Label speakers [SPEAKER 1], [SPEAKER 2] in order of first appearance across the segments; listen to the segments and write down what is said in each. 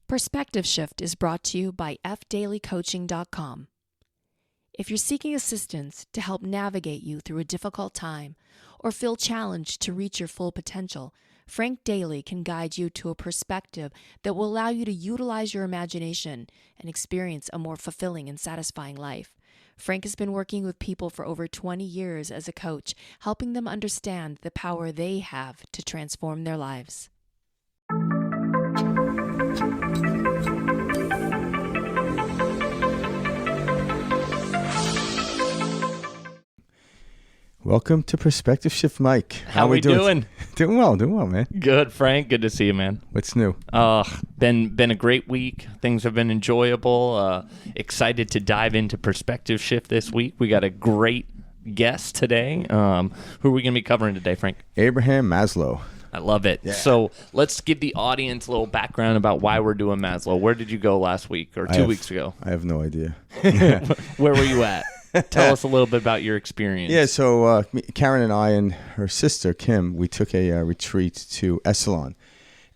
[SPEAKER 1] Perspective Shift is brought to you by fdailycoaching.com. If you're seeking assistance to help navigate you through a difficult time or feel challenged to reach your full potential, Frank Daly can guide you to a perspective that will allow you to utilize your imagination and experience a more fulfilling and satisfying life. Frank has been working with people for over 20 years as a coach, helping them understand the power they have to transform their lives.
[SPEAKER 2] Welcome to Perspective Shift, Mike.
[SPEAKER 3] How we doing?
[SPEAKER 2] Doing well, man.
[SPEAKER 3] Good, Frank. Good to see you, man.
[SPEAKER 2] What's new?
[SPEAKER 3] Been a great week. Things have been enjoyable. Excited to dive into Perspective Shift this week. We got a great guest today. Who are we going to be covering today, Frank?
[SPEAKER 2] Abraham Maslow.
[SPEAKER 3] I love it. Yeah. So let's give the audience a little background about why we're doing Maslow. Where did you go last week or 2 weeks ago?
[SPEAKER 2] I have no idea.
[SPEAKER 3] Where were you at? Tell us a little bit about your experience.
[SPEAKER 2] Yeah, so Karen and I and her sister, Kim, we took a retreat to Esalen.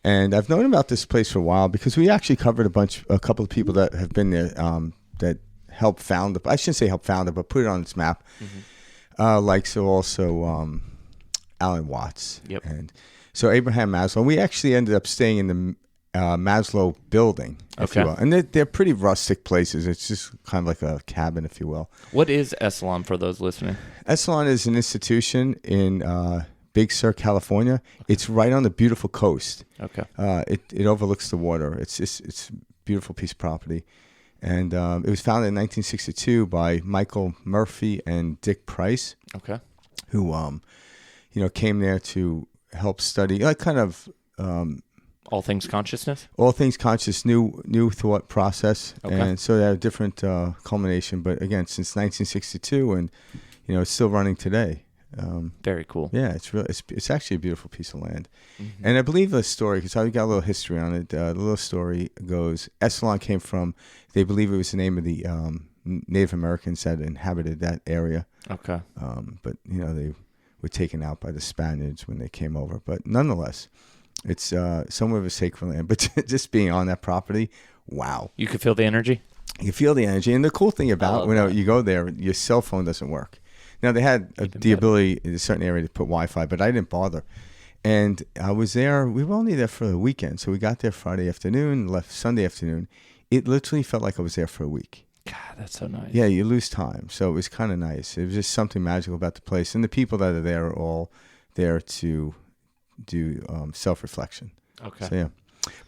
[SPEAKER 2] And I've known about this place for a while because we actually covered a couple of people that have been there that helped found it. I shouldn't say helped found it, but put it on its map. Mm-hmm. Alan Watts.
[SPEAKER 3] Yep.
[SPEAKER 2] And so Abraham Maslow. We actually ended up staying in the Maslow building, if you will. And they're pretty rustic places. It's just kind of like a cabin, if you will.
[SPEAKER 3] What is Esalen for those listening?
[SPEAKER 2] Esalen is an institution in Big Sur, California. Okay. It's right on the beautiful coast.
[SPEAKER 3] Okay.
[SPEAKER 2] It overlooks the water. It's a beautiful piece of property. And it was founded in 1962 by Michael Murphy and Dick Price.
[SPEAKER 3] Okay.
[SPEAKER 2] Who, came there to help study,
[SPEAKER 3] all things consciousness?
[SPEAKER 2] All things conscious, new thought process. Okay. And so they have a different culmination. But again, since 1962, and it's still running today.
[SPEAKER 3] Very cool.
[SPEAKER 2] Yeah, it's actually a beautiful piece of land. Mm-hmm. And I believe the story, because I've got a little history on it. The little story goes, Esalen came from, they believe it was the name of the Native Americans that inhabited that area.
[SPEAKER 3] Okay.
[SPEAKER 2] But they were taken out by the Spaniards when they came over. But nonetheless, it's somewhat of a sacred land, but just being on that property, wow.
[SPEAKER 3] You could feel the energy?
[SPEAKER 2] You feel the energy. And the cool thing about when you go there, your cell phone doesn't work. Now, they had the ability in a certain area to put Wi-Fi, but I didn't bother. And I was there. We were only there for the weekend. So we got there Friday afternoon, left Sunday afternoon. It literally felt like I was there for a week.
[SPEAKER 3] God, that's so nice.
[SPEAKER 2] Yeah, you lose time. So it was kind of nice. It was just something magical about the place. And the people that are there are all there to do self-reflection.
[SPEAKER 3] Okay.
[SPEAKER 2] So, yeah.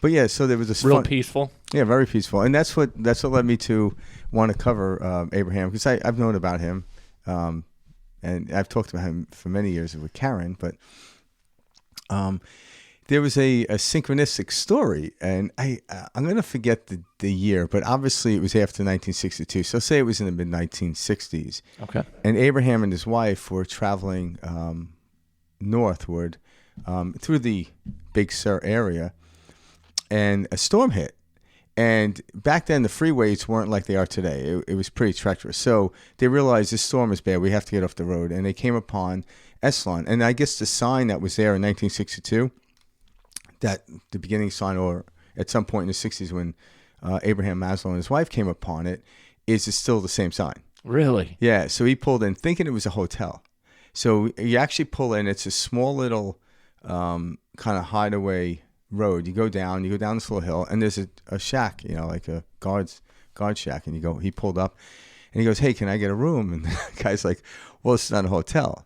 [SPEAKER 2] But yeah, so there was this
[SPEAKER 3] real peaceful.
[SPEAKER 2] Yeah, very peaceful. And that's what led me to want to cover Abraham, because I've known about him. And I've talked about him for many years with Karen, but there was a synchronistic story, and I'm going to forget the year, but obviously it was after 1962. So say it was in the mid-1960s.
[SPEAKER 3] Okay.
[SPEAKER 2] And Abraham and his wife were traveling northward through the Big Sur area, and a storm hit. And back then, the freeways weren't like they are today. It was pretty treacherous. So they realized this storm is bad. We have to get off the road. And they came upon Esalen. And I guess the sign that was there in 1962, that the beginning sign, or at some point in the 60s when Abraham Maslow and his wife came upon it, is still the same sign.
[SPEAKER 3] Really?
[SPEAKER 2] Yeah. So he pulled in thinking it was a hotel. So you actually pull in. It's a small little kind of hideaway road. You go down this little hill, and there's a shack, like a guard shack. And he pulled up, and he goes, "Hey, can I get a room?" And the guy's like, "Well, it's not a hotel."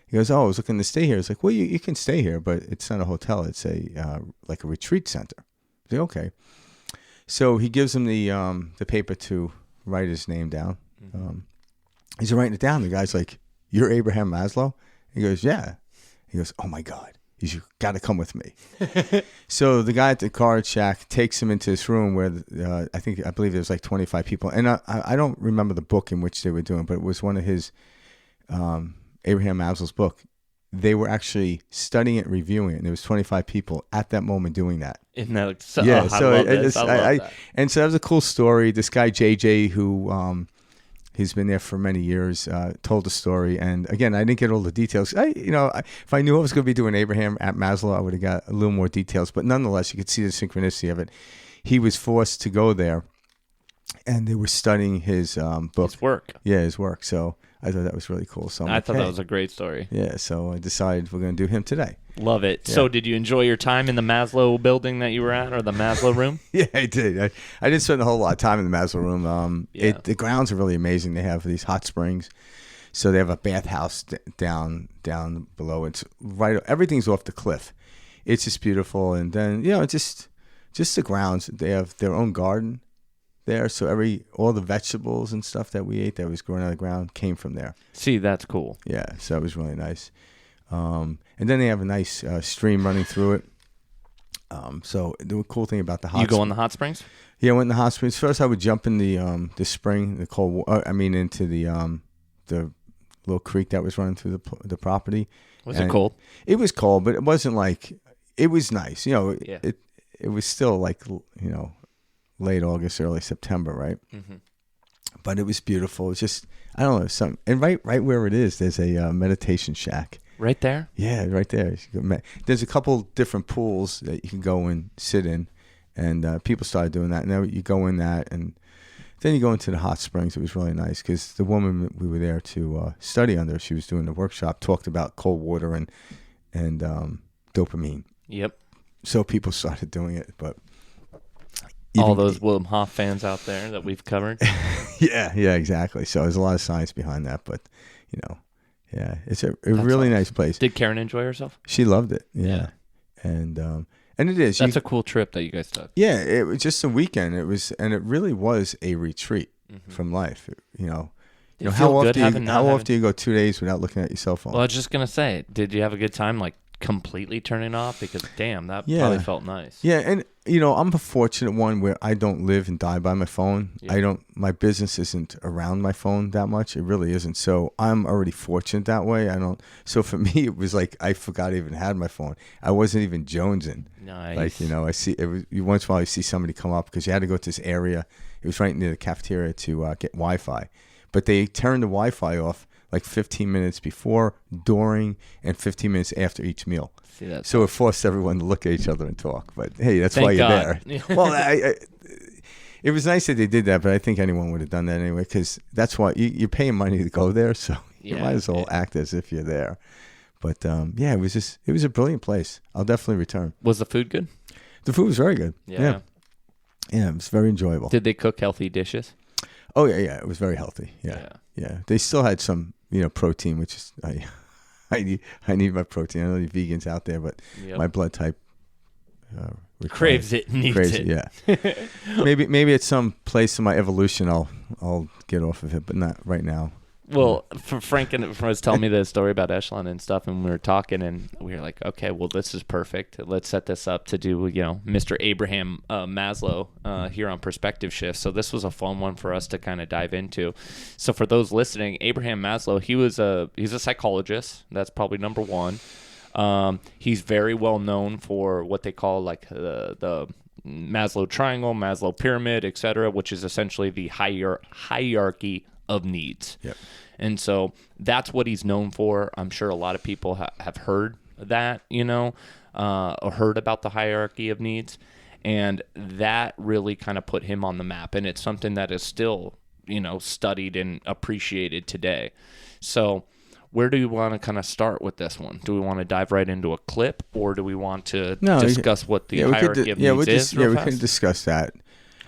[SPEAKER 2] He goes, "Oh, I was looking to stay here." It's like, "Well, you can stay here, but it's not a hotel. It's like a retreat center." I say, "Okay." So he gives him the paper to write his name down. Mm-hmm. He's writing it down. The guy's like, "You're Abraham Maslow?" He goes, "Yeah." He goes, "Oh my God. You got to come with me." So the guy at the card shack takes him into this room where I believe there's like 25 people. And I don't remember the book in which they were doing, but it was one of his, Abraham Maslow's book. They were actually studying it, reviewing it, and there was 25 people at that moment doing that.
[SPEAKER 3] Isn't that so?
[SPEAKER 2] Yeah,
[SPEAKER 3] I love this.
[SPEAKER 2] And so that was a cool story. This guy JJ, who he's been there for many years, told the story. And again, I didn't get all the details. If I knew I was going to be doing Abraham at Maslow, I would have got a little more details. But nonetheless, you could see the synchronicity of it. he was forced to go there, and they were studying his book.
[SPEAKER 3] His work.
[SPEAKER 2] Yeah, his work. So I thought that was really cool. So
[SPEAKER 3] I thought that was a great story.
[SPEAKER 2] Yeah, so I decided we're going to do him today.
[SPEAKER 3] Love it.
[SPEAKER 2] Yeah.
[SPEAKER 3] So did you enjoy your time in the Maslow building that you were at, or the Maslow room?
[SPEAKER 2] Yeah, I did. I didn't spend a whole lot of time in the Maslow room. The grounds are really amazing. They have these hot springs. So they have a bathhouse down below. It's right. Everything's off the cliff. It's just beautiful. And then, just the grounds. They have their own garden there. So all the vegetables and stuff that we ate that was growing out of the ground came from there.
[SPEAKER 3] See, that's cool.
[SPEAKER 2] Yeah, so it was really nice. And then they have a nice stream running through it. So the cool thing about the hot springs.
[SPEAKER 3] You go in the hot springs?
[SPEAKER 2] Yeah, I went in the hot springs. First, I would jump in the spring, the cold. Into the little creek that was running through the property.
[SPEAKER 3] Was it cold?
[SPEAKER 2] It was cold, but it wasn't like. It was nice.
[SPEAKER 3] Yeah.
[SPEAKER 2] It was still like late August, early September, right? Mm-hmm. But it was beautiful. It's just I don't know something. And right where it is, there's a meditation shack.
[SPEAKER 3] Right there?
[SPEAKER 2] Yeah, right there. There's a couple different pools that you can go and sit in, and people started doing that. Now you go in that, and then you go into the hot springs. It was really nice because the woman we were there to study under, she was doing the workshop, talked about cold water and dopamine.
[SPEAKER 3] Yep.
[SPEAKER 2] So people started doing it, but
[SPEAKER 3] all those Wim Hof fans out there that we've covered.
[SPEAKER 2] Yeah, exactly. So there's a lot of science behind that, but yeah, it's a really
[SPEAKER 3] awesome.
[SPEAKER 2] Nice place.
[SPEAKER 3] Did Karen enjoy herself?
[SPEAKER 2] She loved it. Yeah. And it is.
[SPEAKER 3] That's a cool trip that you guys took.
[SPEAKER 2] Yeah, it was just a weekend. It really was a retreat from life. How often do you go 2 days without looking at your cell phone?
[SPEAKER 3] Well, I was just gonna say, did you have a good time, like completely turning off? Because damn, that probably felt nice.
[SPEAKER 2] Yeah, and I'm a fortunate one where I don't live and die by my phone. Yeah. My business isn't around my phone that much. It really isn't. So I'm already fortunate that way. So for me, it was like I forgot I even had my phone. I wasn't even jonesing.
[SPEAKER 3] Nice.
[SPEAKER 2] Like, I see it was, once in a while you see somebody come up because you had to go to this area. It was right near the cafeteria to get Wi-Fi. But they turned the Wi-Fi off like 15 minutes before, during, and 15 minutes after each meal.
[SPEAKER 3] See that?
[SPEAKER 2] So it forced everyone to look at each other and talk. But hey, that's why you're
[SPEAKER 3] God.
[SPEAKER 2] there. Well, it was nice that they did that, but I think anyone would have done that anyway because that's why you're paying money to go there, so you might as well act as if you're there. But it was a brilliant place. I'll definitely return.
[SPEAKER 3] Was the food good?
[SPEAKER 2] The food was very good. Yeah, it was very enjoyable.
[SPEAKER 3] Did they cook healthy dishes?
[SPEAKER 2] Oh yeah, it was very healthy. Yeah. They still had some protein, which is I need my protein. I know the vegans out there, but my blood type
[SPEAKER 3] craves it.
[SPEAKER 2] Yeah. maybe at some place in my evolution I'll get off of it, but not right now.
[SPEAKER 3] Well, Frank was telling me the story about Echelon and stuff, and we were talking, and we were like, okay, well, this is perfect. Let's set this up to do, Mr. Abraham Maslow here on Perspective Shift. So this was a fun one for us to kind of dive into. So for those listening, Abraham Maslow, he's a psychologist. That's probably number one. He's very well known for what they call like the Maslow triangle, Maslow pyramid, etc., which is essentially the hierarchy of needs.
[SPEAKER 2] Yep.
[SPEAKER 3] And so that's what he's known for. I'm sure a lot of people have heard that, or heard about the hierarchy of needs. And that really kind of put him on the map. And it's something that is still, studied and appreciated today. So where do you want to kind of start with this one? Do we want to dive right into a clip, or do we want to discuss what the hierarchy of needs is?
[SPEAKER 2] We can discuss that.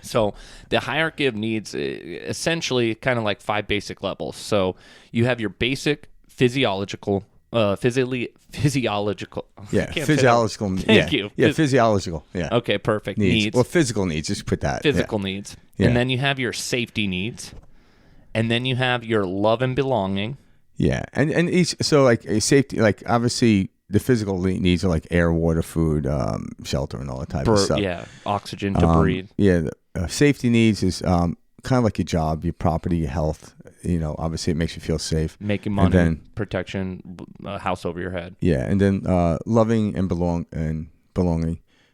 [SPEAKER 3] So the hierarchy of needs, essentially kind of like 5 basic levels. So you have your basic physiological. Physiological.
[SPEAKER 2] Yeah, physiological.
[SPEAKER 3] Thank you.
[SPEAKER 2] Yeah, physiological. Yeah.
[SPEAKER 3] Okay, perfect. Needs.
[SPEAKER 2] Well, physical needs. Just put that.
[SPEAKER 3] Physical needs. Yeah. And then you have your safety needs. And then you have your love and belonging.
[SPEAKER 2] Yeah, and each, so like a safety, like obviously the physical needs are like air, water, food, shelter, and all that type of stuff.
[SPEAKER 3] Yeah, oxygen to breathe.
[SPEAKER 2] Yeah, the safety needs is kind of like your job, your property, your health. Obviously it makes you feel safe.
[SPEAKER 3] Making money, then, protection, a house over your head.
[SPEAKER 2] Yeah, and then loving and belonging.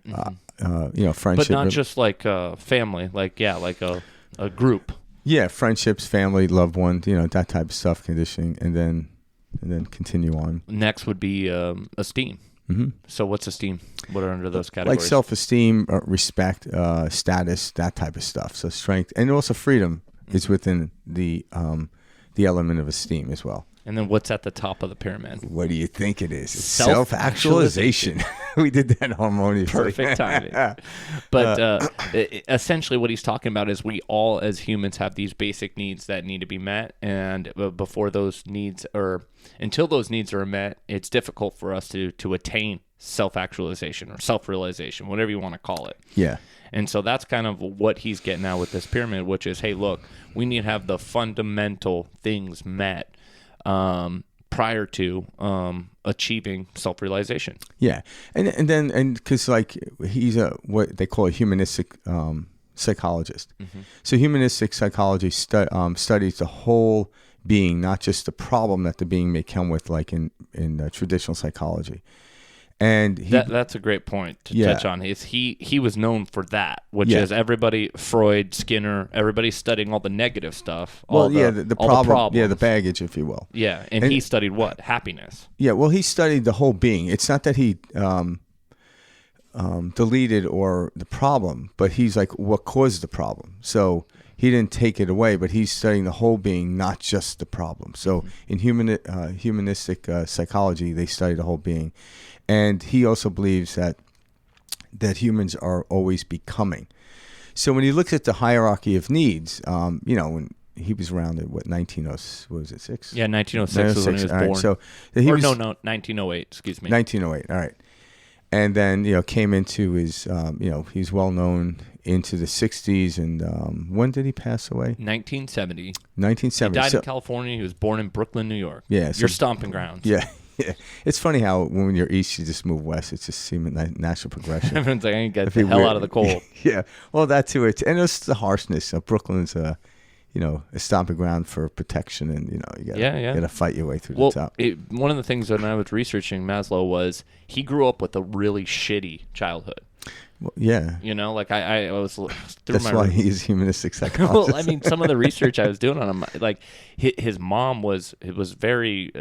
[SPEAKER 2] Friendship.
[SPEAKER 3] But not just like family, like a group.
[SPEAKER 2] Yeah, friendships, family, loved ones, that type of stuff, conditioning, and then continue on.
[SPEAKER 3] Next would be esteem. So what's esteem? What are under those categories?
[SPEAKER 2] Like self-esteem, respect, status, that type of stuff. So strength, and also freedom is within the element of esteem as well.
[SPEAKER 3] And then what's at the top of the pyramid?
[SPEAKER 2] What do you think it is? It's
[SPEAKER 3] Self-actualization.
[SPEAKER 2] We did that harmoniously.
[SPEAKER 3] Perfect timing. But essentially what he's talking about is we all as humans have these basic needs that need to be met. And until those needs are met, it's difficult for us to attain self-actualization or self-realization, whatever you want to call it.
[SPEAKER 2] Yeah.
[SPEAKER 3] And so that's kind of what he's getting at with this pyramid, which is, hey, look, we need to have the fundamental things met prior to achieving self-realization.
[SPEAKER 2] Yeah, and because like he's what they call a humanistic psychologist. So humanistic psychology studies the whole being, not just the problem that the being may come with, like in traditional psychology. And
[SPEAKER 3] that's a great point to touch on. He was known for that, which is everybody, Freud, Skinner, everybody's studying all the negative stuff.
[SPEAKER 2] The problem, the baggage, if you will.
[SPEAKER 3] Yeah, and he studied what? Happiness.
[SPEAKER 2] Yeah, well, he studied the whole being. It's not that he deleted or the problem, but he's like, what caused the problem? So he didn't take it away, but he's studying the whole being, not just the problem. So in humanistic psychology, they study the whole being. And he also believes that humans are always becoming. So when he looks at the hierarchy of needs, when he was around at 1906?
[SPEAKER 3] Yeah, 1906 was when he was born.
[SPEAKER 2] Right, so
[SPEAKER 3] 1908, excuse me.
[SPEAKER 2] 1908, all right. And then, came into his, he's well known into the 60s. And when did he pass away?
[SPEAKER 3] 1970.
[SPEAKER 2] 1970.
[SPEAKER 3] He died in California. He was born in Brooklyn, New York.
[SPEAKER 2] Yeah.
[SPEAKER 3] Your stomping grounds.
[SPEAKER 2] Yeah. Yeah, it's funny how when you're east, you just move west. It's just seeming natural progression.
[SPEAKER 3] Everyone's like, I ain't get the hell out of the cold.
[SPEAKER 2] Yeah, well, that too. And it's the harshness. Brooklyn's a stomping ground for protection, and you gotta fight your way through the top.
[SPEAKER 3] One of the things when I was researching Maslow was he grew up with a really shitty childhood.
[SPEAKER 2] Well, yeah.
[SPEAKER 3] I was through
[SPEAKER 2] That's why he's humanistic psychologist.
[SPEAKER 3] Well, I mean, some of the research I was doing on him, like his mom was very,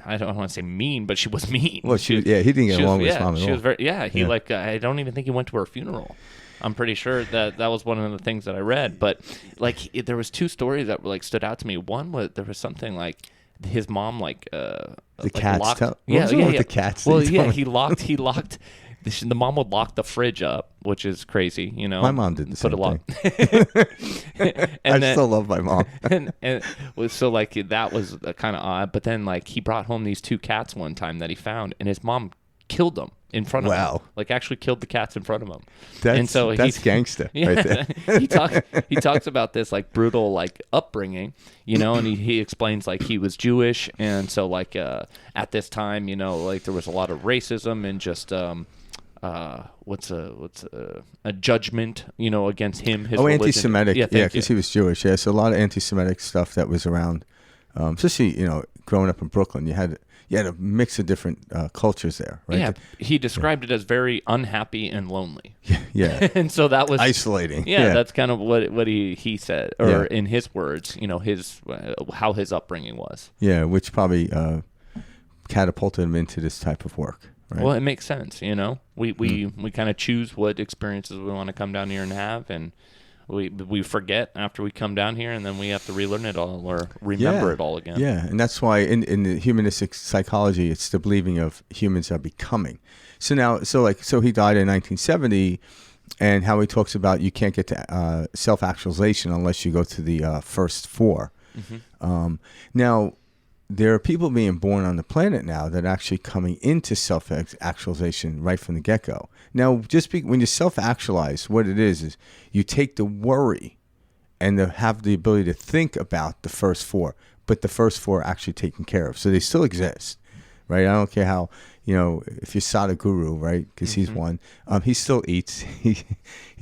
[SPEAKER 3] I don't want to say mean, but she was mean.
[SPEAKER 2] Well, he didn't get along with his mom at all.
[SPEAKER 3] She was very, I don't even think he went to her funeral. I'm pretty sure that was one of the things that I read. But there was two stories that stood out to me. One was there was something like his mom
[SPEAKER 2] the cats.
[SPEAKER 3] The
[SPEAKER 2] cats.
[SPEAKER 3] Well, he locked. The mom would lock the fridge up, which is crazy,
[SPEAKER 2] My mom did the same thing.
[SPEAKER 3] And
[SPEAKER 2] I still love my mom.
[SPEAKER 3] and so that was kind of odd. But then he brought home these two cats one time that he found, and his mom killed them in front of him.
[SPEAKER 2] Wow.
[SPEAKER 3] Actually killed the cats in front of him.
[SPEAKER 2] That's gangster right there.
[SPEAKER 3] he talks about this brutal upbringing, and he explains he was Jewish, and so at this time, there was a lot of racism and just what's a judgment, against him, his religion.
[SPEAKER 2] Anti-Semitic. Yeah, because he was Jewish. Yeah, so a lot of anti-Semitic stuff that was around, especially growing up in Brooklyn. You had a mix of different cultures there, right?
[SPEAKER 3] Yeah, he described it as very unhappy and lonely.
[SPEAKER 2] Yeah,
[SPEAKER 3] and so that was
[SPEAKER 2] isolating.
[SPEAKER 3] Yeah, that's kind of what he said, or in his words, his how his upbringing was.
[SPEAKER 2] Yeah, which probably catapulted him into this type of work. Right.
[SPEAKER 3] Well, it makes sense, We kind of choose what experiences we want to come down here and have, and we forget after we come down here, and then we have to relearn it all or remember it all again.
[SPEAKER 2] Yeah, and that's why in the humanistic psychology, it's the believing of humans are becoming. So he died in 1970, and how he talks about you can't get to self-actualization unless you go to the first four. Mm-hmm. Now, there are people being born on the planet now that are actually coming into self-actualization right from the get-go. Now, when you self-actualize, what it is you take the worry and have the ability to think about the first four, but the first four are actually taken care of. So they still exist, right? I don't care how, if you're Sadhguru, right? Because he's one. He still eats. He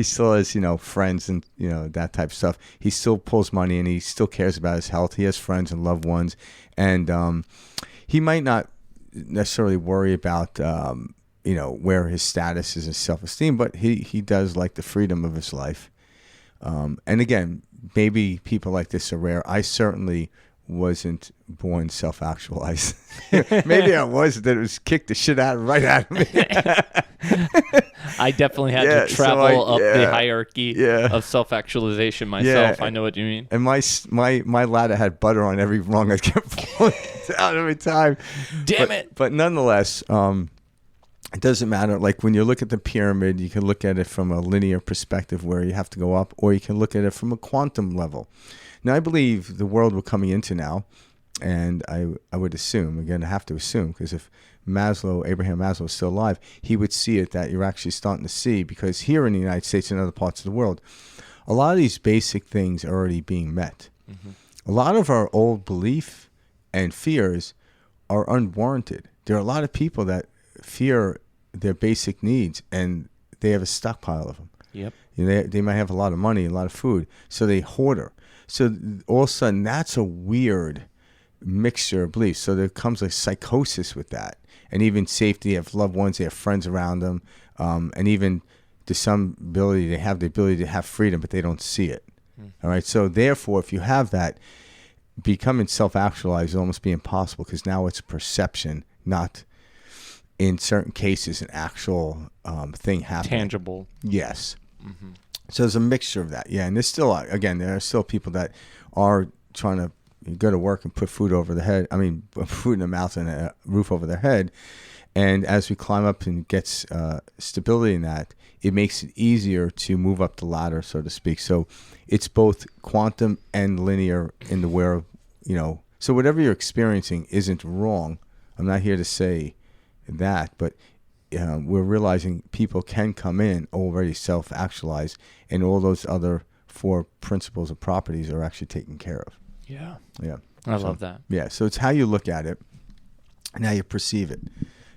[SPEAKER 2] still has, friends and, that type of stuff. He still pulls money and he still cares about his health. He has friends and loved ones. And he might not necessarily worry about, where his status is in self-esteem, but he does like the freedom of his life. And again, maybe people like this are rare. I certainly wasn't born self-actualized. Maybe I was, that it was kicked the shit right out of me.
[SPEAKER 3] I definitely had to travel up the hierarchy
[SPEAKER 2] Yeah.
[SPEAKER 3] of self-actualization myself.
[SPEAKER 2] Yeah.
[SPEAKER 3] I know what you mean.
[SPEAKER 2] And my ladder had butter on every rung. I kept falling down every time.
[SPEAKER 3] Damn it.
[SPEAKER 2] But nonetheless, it doesn't matter. Like when you look at the pyramid, you can look at it from a linear perspective where you have to go up, or you can look at it from a quantum level. Now, I believe the world we're coming into now, and I would assume, again, I have to assume, because if Abraham Maslow is still alive, he would see it that you're actually starting to see, because here in the United States and other parts of the world, a lot of these basic things are already being met. Mm-hmm. A lot of our old belief and fears are unwarranted. There are a lot of people that fear their basic needs, and they have a stockpile of them.
[SPEAKER 3] Yep.
[SPEAKER 2] You know, they might have a lot of money, a lot of food, so they hoarder. So all of a sudden, that's a weird mixture of beliefs. So there comes a psychosis with that. And even safety, they have loved ones, they have friends around them, and even to some ability, they have the ability to have freedom, but they don't see it. All right. So therefore, if you have that, becoming self-actualized will almost be impossible, because now it's perception, not in certain cases an actual thing happening.
[SPEAKER 3] Tangible.
[SPEAKER 2] Yes. Mm-hmm. So there's a mixture of that. Yeah. And there's still, again, there are still people that are trying to go to work and put food over their head. I mean, food in their mouth and a roof over their head. And as we climb up and gets stability in that, it makes it easier to move up the ladder, so to speak. So it's both quantum and linear in the where, you know, so whatever you're experiencing isn't wrong. I'm not here to say that, but we're realizing people can come in already self-actualized, and all those other 4 principles of properties are actually taken care of.
[SPEAKER 3] Yeah.
[SPEAKER 2] Yeah.
[SPEAKER 3] I love that.
[SPEAKER 2] Yeah. So it's how you look at it and how you perceive it.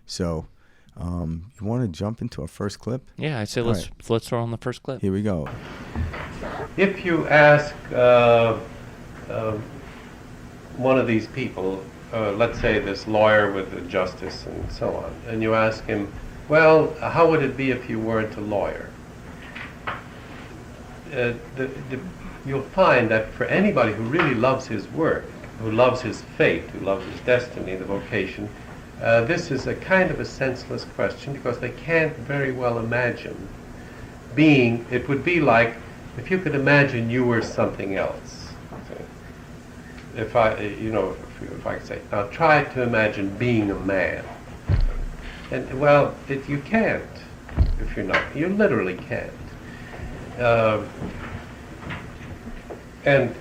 [SPEAKER 2] So you want to jump into our first clip?
[SPEAKER 3] Yeah, I say let's throw on the first clip.
[SPEAKER 2] Here we go.
[SPEAKER 4] If you ask one of these people, let's say this lawyer with the justice and so on, and you ask him, well, how would it be if you weren't a lawyer? You'll find that for anybody who really loves his work, who loves his fate, who loves his destiny, the vocation, this is a kind of a senseless question, because they can't very well imagine being. It would be like if you could imagine you were something else. If I could say, now try to imagine being a man. And well, you can't if you're not. You literally can't. And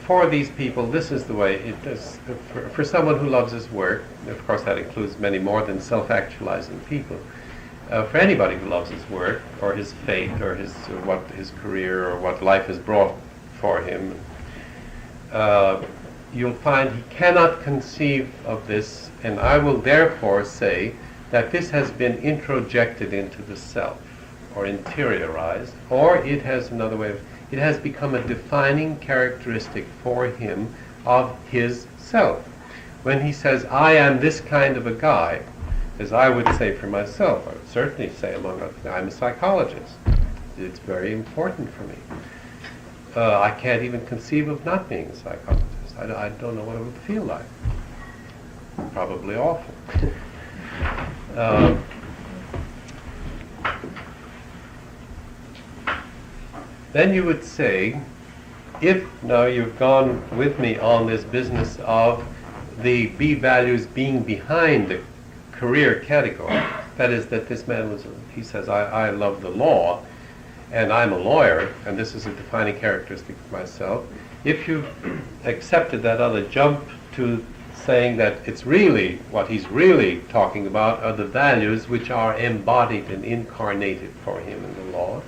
[SPEAKER 4] for these people, this is the way it is. For someone who loves his work, of course that includes many more than self-actualizing people. For anybody who loves his work, or his fate, or his career, or what life has brought for him, you'll find he cannot conceive of this, and I will therefore say that this has been introjected into the self, or interiorized, or it has another way of, it has become a defining characteristic for him of his self. When he says, I am this kind of a guy, as I would say for myself, I would certainly say among other things, I'm a psychologist. It's very important for me. I can't even conceive of not being a psychologist. I don't know what it would feel like. Probably awful. Then you would say, if now you've gone with me on this business of the B values being behind the career category, that is that this man he says, I love the law, and I'm a lawyer, and this is a defining characteristic of myself. If you accepted that other jump to saying that it's really, what he's really talking about are the values which are embodied and incarnated for him in the law,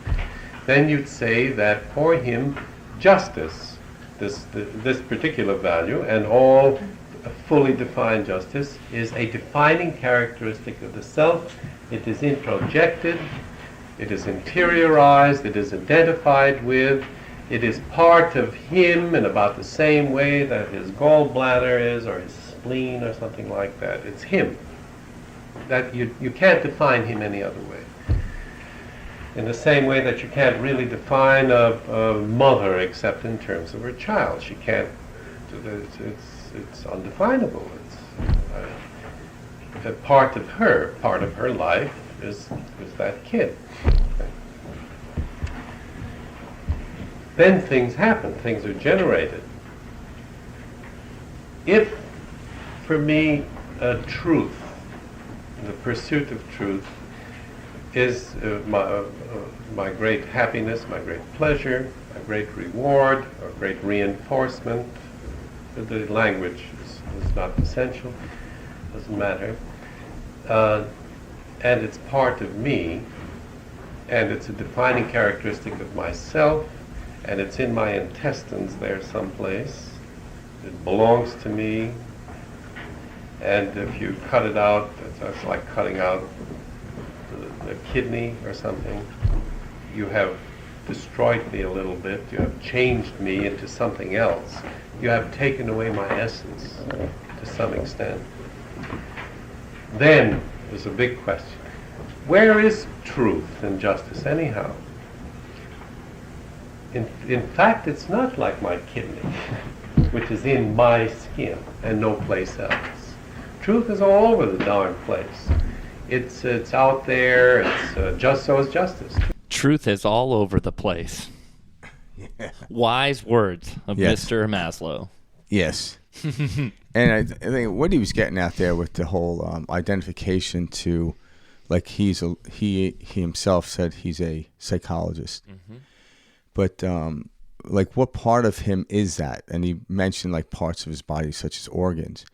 [SPEAKER 4] then you'd say that for him, justice, this particular value, and all fully defined justice, is a defining characteristic of the self. It is introjected, it is interiorized, it is identified with, it is part of him in about the same way that his gallbladder is, or his spleen, or something like that. It's him. That you can't define him any other way. In the same way that you can't really define a mother except in terms of her child. She can't It's undefinable. It's a part of her life is that kid. Then things happen, things are generated. If, for me, truth, the pursuit of truth, is my great happiness, my great pleasure, my great reward, or great reinforcement, the language is not essential, doesn't matter, and it's part of me, and it's a defining characteristic of myself, and it's in my intestines there someplace. It belongs to me, and if you cut it out, it's like cutting out the kidney or something. You have destroyed me a little bit. You have changed me into something else. You have taken away my essence to some extent. Then there's a big question. Where is truth and justice anyhow? In fact, it's not like my kidney, which is in my skin and no place else. Truth is all over the darn place. It's out there. It's just so is justice.
[SPEAKER 3] Truth is all over the place.
[SPEAKER 2] Yeah.
[SPEAKER 3] Wise words of
[SPEAKER 2] Yes.
[SPEAKER 3] Mr. Maslow.
[SPEAKER 2] Yes. And I think what he was getting at there with the whole identification to, like he himself said he's a psychologist.
[SPEAKER 3] Mm-hmm.
[SPEAKER 2] But like what part of him is that? And he mentioned like parts of his body such as organs.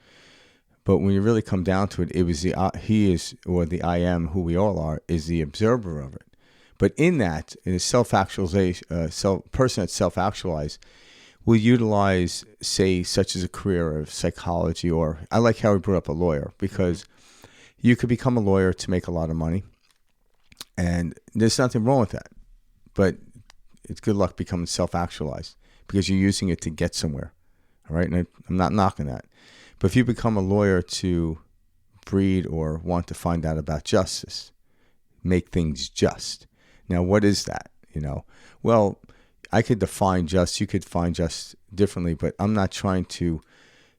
[SPEAKER 2] But when you really come down to it, it was the I am, who we all are, is the observer of it. But in that, in a self-actualization, person that's self-actualized will utilize, say, such as a career of psychology, or I like how he brought up a lawyer, because you could become a lawyer to make a lot of money, and there's nothing wrong with that. But it's good luck becoming self-actualized because you're using it to get somewhere, all right? And I'm not knocking that. But if you become a lawyer to breed or want to find out about justice, make things just. Now, what is that? Well, I could define just, you could define just differently, but I'm not trying to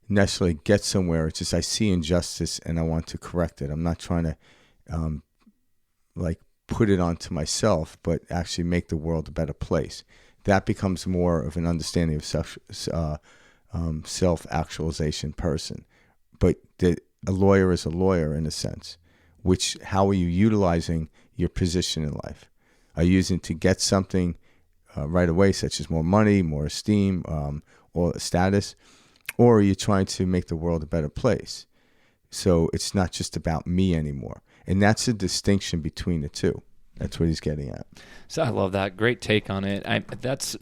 [SPEAKER 2] necessarily get somewhere. It's just I see injustice and I want to correct it. I'm not trying to put it onto myself, but actually make the world a better place. That becomes more of an understanding of self-actualization person. But a lawyer is a lawyer in a sense. How are you utilizing your position in life? Are you using it to get something right away, such as more money, more esteem, or status? Or are you trying to make the world a better place? So it's not just about me anymore. And that's the distinction between the two. That's what he's getting at.
[SPEAKER 3] So I love that. Great take on it. That's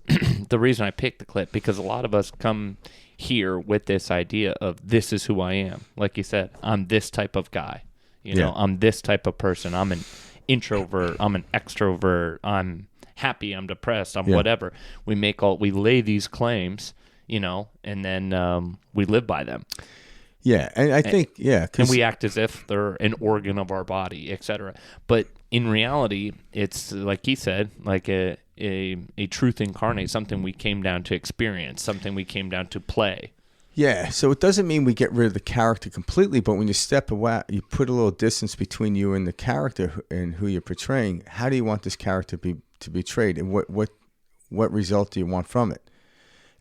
[SPEAKER 3] the reason I picked the clip, because a lot of us come here with this idea of this is who I am. Like you said, I'm this type of guy. I'm this type of person. I'm an introvert. I'm an extrovert. I'm happy. I'm depressed. I'm whatever. We lay these claims, and then we live by them.
[SPEAKER 2] Yeah, and I think,
[SPEAKER 3] and we act as if they're an organ of our body, etc. But in reality, it's like he said, like a truth incarnate, something we came down to experience, something we came down to play.
[SPEAKER 2] Yeah, so it doesn't mean we get rid of the character completely, but when you step away, you put a little distance between you and the character and who you're portraying. How do you want this character to be portrayed, and what result do you want from it?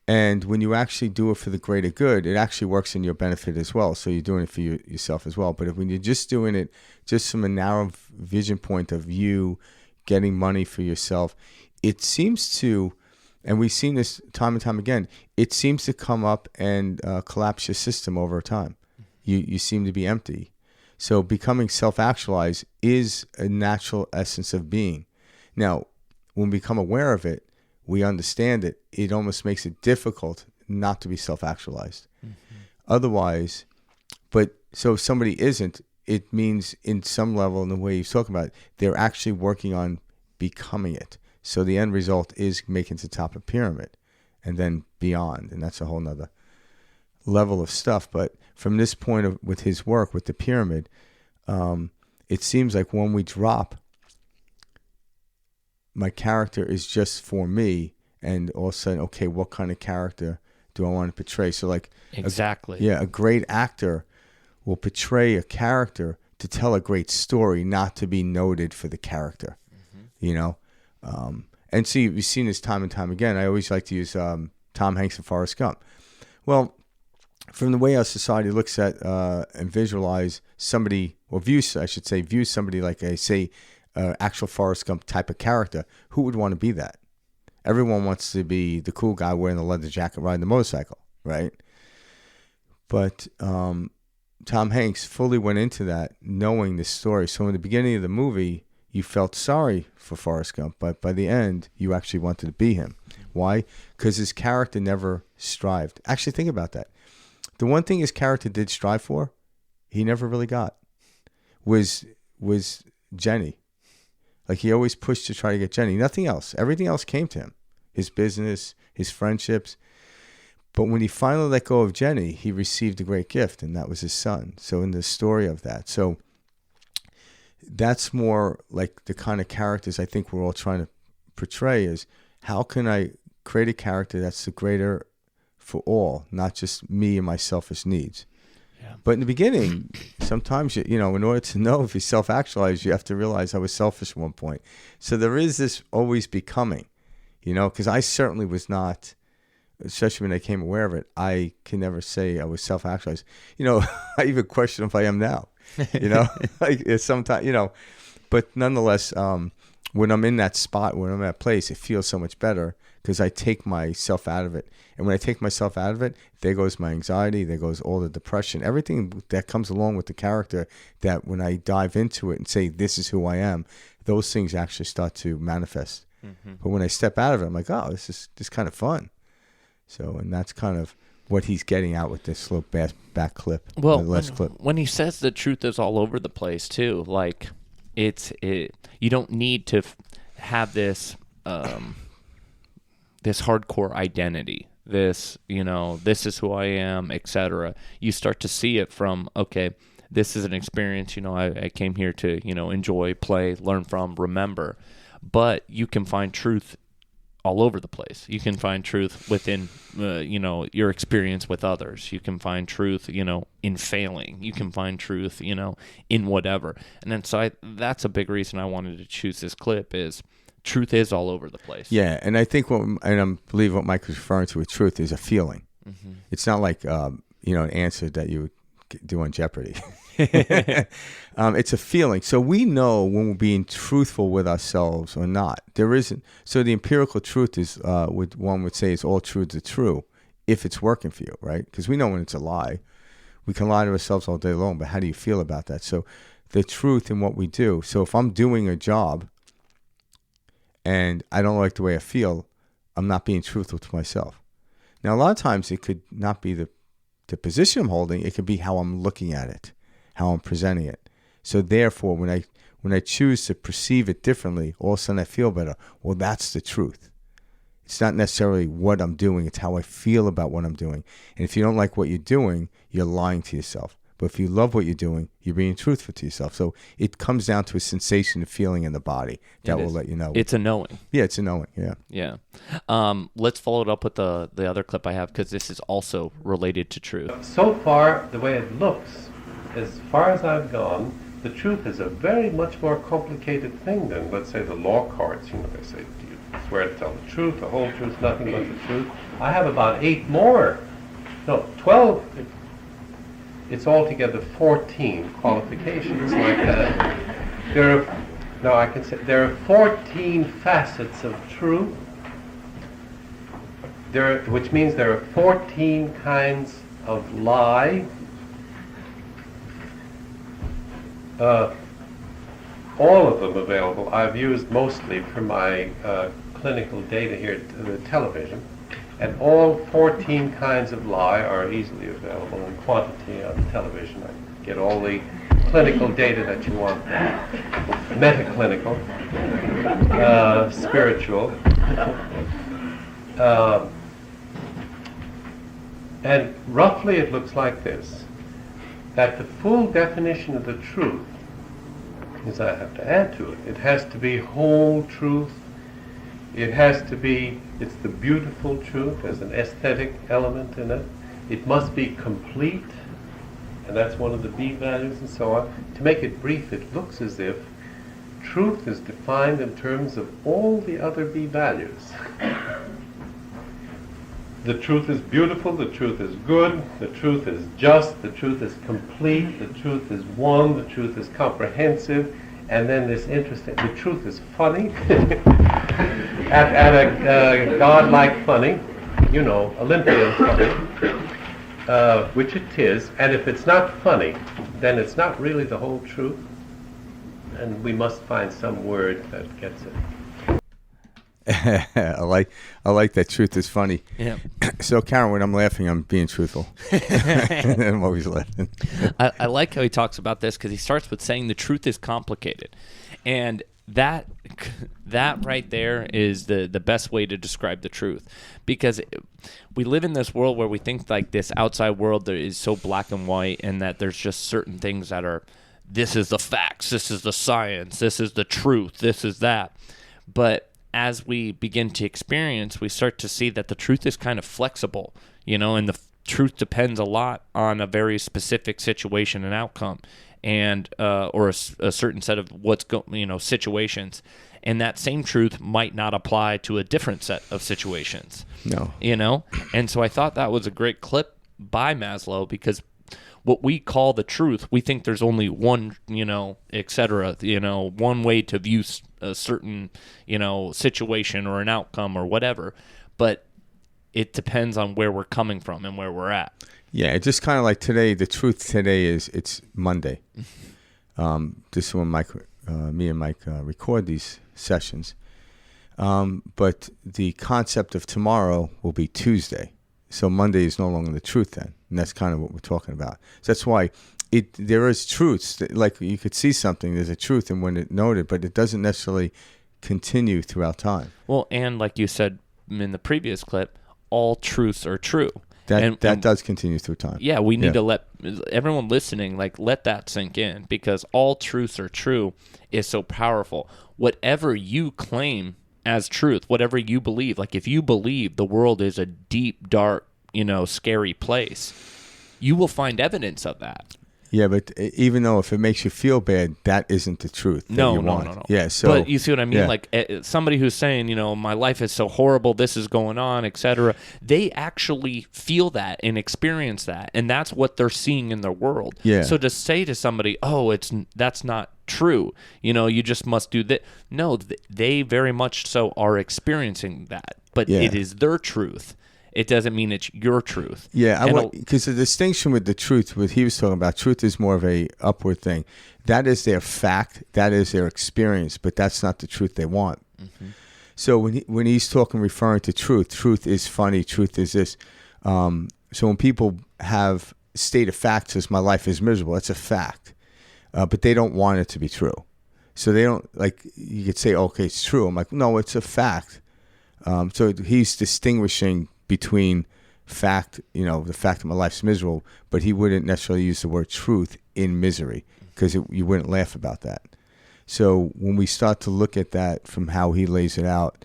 [SPEAKER 2] And when you actually do it for the greater good, it actually works in your benefit as well. So you're doing it for yourself as well. But when you're just doing it just from a narrow vision point of you getting money for yourself, it seems to, and we've seen this time and time again, it seems to come up and collapse your system over time. You seem to be empty. So becoming self-actualized is a natural essence of being. Now, when we become aware of it, we understand it, it almost makes it difficult not to be self-actualized. Mm-hmm. Otherwise, so if somebody isn't, it means in some level, in the way you're talking about it, they're actually working on becoming it. So the end result is making it to the top of the pyramid and then beyond. And that's a whole nother level of stuff. But from this point with his work, with the pyramid, it seems like when we drop, my character is just for me, and all of a sudden, okay, what kind of character do I want to portray? So like
[SPEAKER 3] Exactly.
[SPEAKER 2] a great actor will portray a character to tell a great story, not to be noted for the character. You know, and see, we've seen this time and time again. I always like to use Tom Hanks and Forrest Gump. Well, from the way our society looks at and visualize somebody, or views somebody like actual Forrest Gump type of character, who would want to be that? Everyone wants to be the cool guy wearing the leather jacket riding the motorcycle, right? But Tom Hanks fully went into that knowing this story. So in the beginning of the movie, you felt sorry for Forrest Gump, but by the end, you actually wanted to be him. Why? Because his character never strived. Actually, think about that. The one thing his character did strive for, he never really got, was Jenny. Like, he always pushed to try to get Jenny. Nothing else. Everything else came to him. His business, his friendships. But when he finally let go of Jenny, he received a great gift, and that was his son. So in the story of that. So that's more like the kind of characters I think we're all trying to portray is, how can I create a character that's the greater for all, not just me and my selfish needs. Yeah. But in the beginning, sometimes, in order to know if you self-actualize, you have to realize I was selfish at one point. So there is this always becoming, because I certainly was not, especially when I became aware of it, I can never say I was self-actualized. I even question if I am now, like it's sometimes, but nonetheless, when I'm in that spot, when I'm in that place, it feels so much better because I take myself out of it. And when I take myself out of it, there goes my anxiety, there goes all the depression, everything that comes along with the character, that when I dive into it and say, this is who I am, those things actually start to manifest. Mm-hmm. But when I step out of it, I'm like, oh, this is kind of fun. So, and that's kind of what he's getting out with this slow back clip.
[SPEAKER 3] Well, when he says the truth is all over the place too, like you don't need to have this this hardcore identity. This is who I am, etc. You start to see it from, okay, this is an experience, I came here to, enjoy, play, learn from, remember. But you can find truth all over the place. You can find truth within, your experience with others. You can find truth, in failing. You can find truth, in whatever. And then so that's a big reason I wanted to choose this clip is truth is all over the place.
[SPEAKER 2] Yeah, and I think I believe what Mike was referring to with truth is a feeling. Mm-hmm. It's not like an answer that you would do on Jeopardy. It's a feeling. So we know when we're being truthful with ourselves or not. There isn't. So the empirical truth is, one would say, is all truths are true if it's working for you, right? Because we know when it's a lie. We can lie to ourselves all day long, but how do you feel about that? So the truth in what we do. So if I'm doing a job and I don't like the way I feel, I'm not being truthful to myself. Now, a lot of times it could not be the position I'm holding. It could be how I'm looking at it, how I'm presenting it. So therefore, when I choose to perceive it differently, all of a sudden I feel better. Well, that's the truth. It's not necessarily what I'm doing. It's how I feel about what I'm doing. And if you don't like what you're doing, you're lying to yourself. But if you love what you're doing, you're being truthful to yourself. So it comes down to a sensation, a feeling in the body that will let you know.
[SPEAKER 3] It's a knowing.
[SPEAKER 2] Yeah, it's a knowing. Yeah.
[SPEAKER 3] Yeah. Let's follow it up with the other clip I have, because this is also related to truth.
[SPEAKER 4] So far, the way it looks, as far as I've gone, the truth is a very much more complicated thing than, let's say, the law courts. They say, do you swear to tell the truth, the whole truth, nothing but the truth? I have about 12. It's altogether 14 qualifications like that. There are 14 facets of truth, which means there are 14 kinds of lie. All of them available. I've used mostly for my clinical data here the television. And all 14 kinds of lie are easily available in quantity on television. I get all the clinical data that you want. Metaclinical, spiritual. And roughly it looks like this, that the full definition of the truth is I have to add to it. It has to be whole truth, It has to be, it's the beautiful truth. There's an aesthetic element in it. It must be complete, and that's one of the B values and so on. To make it brief, it looks as if truth is defined in terms of all the other B values. The truth is beautiful, the truth is good, the truth is just, the truth is complete, the truth is one, the truth is comprehensive, and then this interesting, the truth is funny, at a godlike funny, you know, Olympian funny, which it is, and if it's not funny, then it's not really the whole truth, and we must find some word that gets it.
[SPEAKER 2] I like that truth is funny.
[SPEAKER 3] Yeah.
[SPEAKER 2] So, Karen, when I'm laughing, I'm being truthful. I'm always laughing.
[SPEAKER 3] I like how he talks about this because he starts with saying the truth is complicated. And that right there is the best way to describe the truth. Because we live in this world where we think like this outside world that is so black and white, and that there's just certain things that are, this is the facts, this is the science, this is the truth, this is that. But as we begin to experience, we start to see that the truth is kind of flexible, you know, and the truth depends a lot on a very specific situation and outcome, and or a certain set of situations, and that same truth might not apply to a different set of situations.
[SPEAKER 2] No,
[SPEAKER 3] you know, and so I thought that was a great clip by Maslow, because what we call the truth, we think there's only one, et cetera, one way to view a certain, situation or an outcome or whatever. But it depends on where we're coming from and where we're at.
[SPEAKER 2] Yeah, it's just kind of like today. The truth today is it's Monday. This is when me and Mike record these sessions. But the concept of tomorrow will be Tuesday. So Monday is no longer the truth then. And that's kind of what we're talking about. So that's why there is truths. Like you could see something, there's a truth and when it noted, but it doesn't necessarily continue throughout time.
[SPEAKER 3] Well, and like you said in the previous clip, all truths are true.
[SPEAKER 2] That does continue through time.
[SPEAKER 3] Yeah, we need to let everyone listening, let that sink in, because all truths are true is so powerful. Whatever you claim as truth, whatever you believe, like if you believe the world is a deep, dark, scary place, you will find evidence of that.
[SPEAKER 2] Yeah, but even though if it makes you feel bad, that isn't the truth that you want. No.
[SPEAKER 3] Yeah,
[SPEAKER 2] so,
[SPEAKER 3] but you see what I mean?
[SPEAKER 2] Yeah.
[SPEAKER 3] Like somebody who's saying, my life is so horrible, this is going on, etc. They actually feel that and experience that, and that's what they're seeing in their world.
[SPEAKER 2] Yeah.
[SPEAKER 3] So to say to somebody, that's not true, you just must do that. No, they very much so are experiencing that, but it is their truth. It doesn't mean it's your truth.
[SPEAKER 2] Yeah, because the distinction with the truth, what he was talking about, truth is more of a upward thing. That is their fact, that is their experience, but that's not the truth they want. Mm-hmm. So when he's referring to truth is funny, truth is this. So when people have state of facts as my life is miserable, it's a fact, but they don't want it to be true. So they don't, you could say, okay, it's true. I'm like, no, it's a fact. So he's distinguishing between fact, the fact that my life's miserable, but he wouldn't necessarily use the word truth in misery because you wouldn't laugh about that. So when we start to look at that from how he lays it out,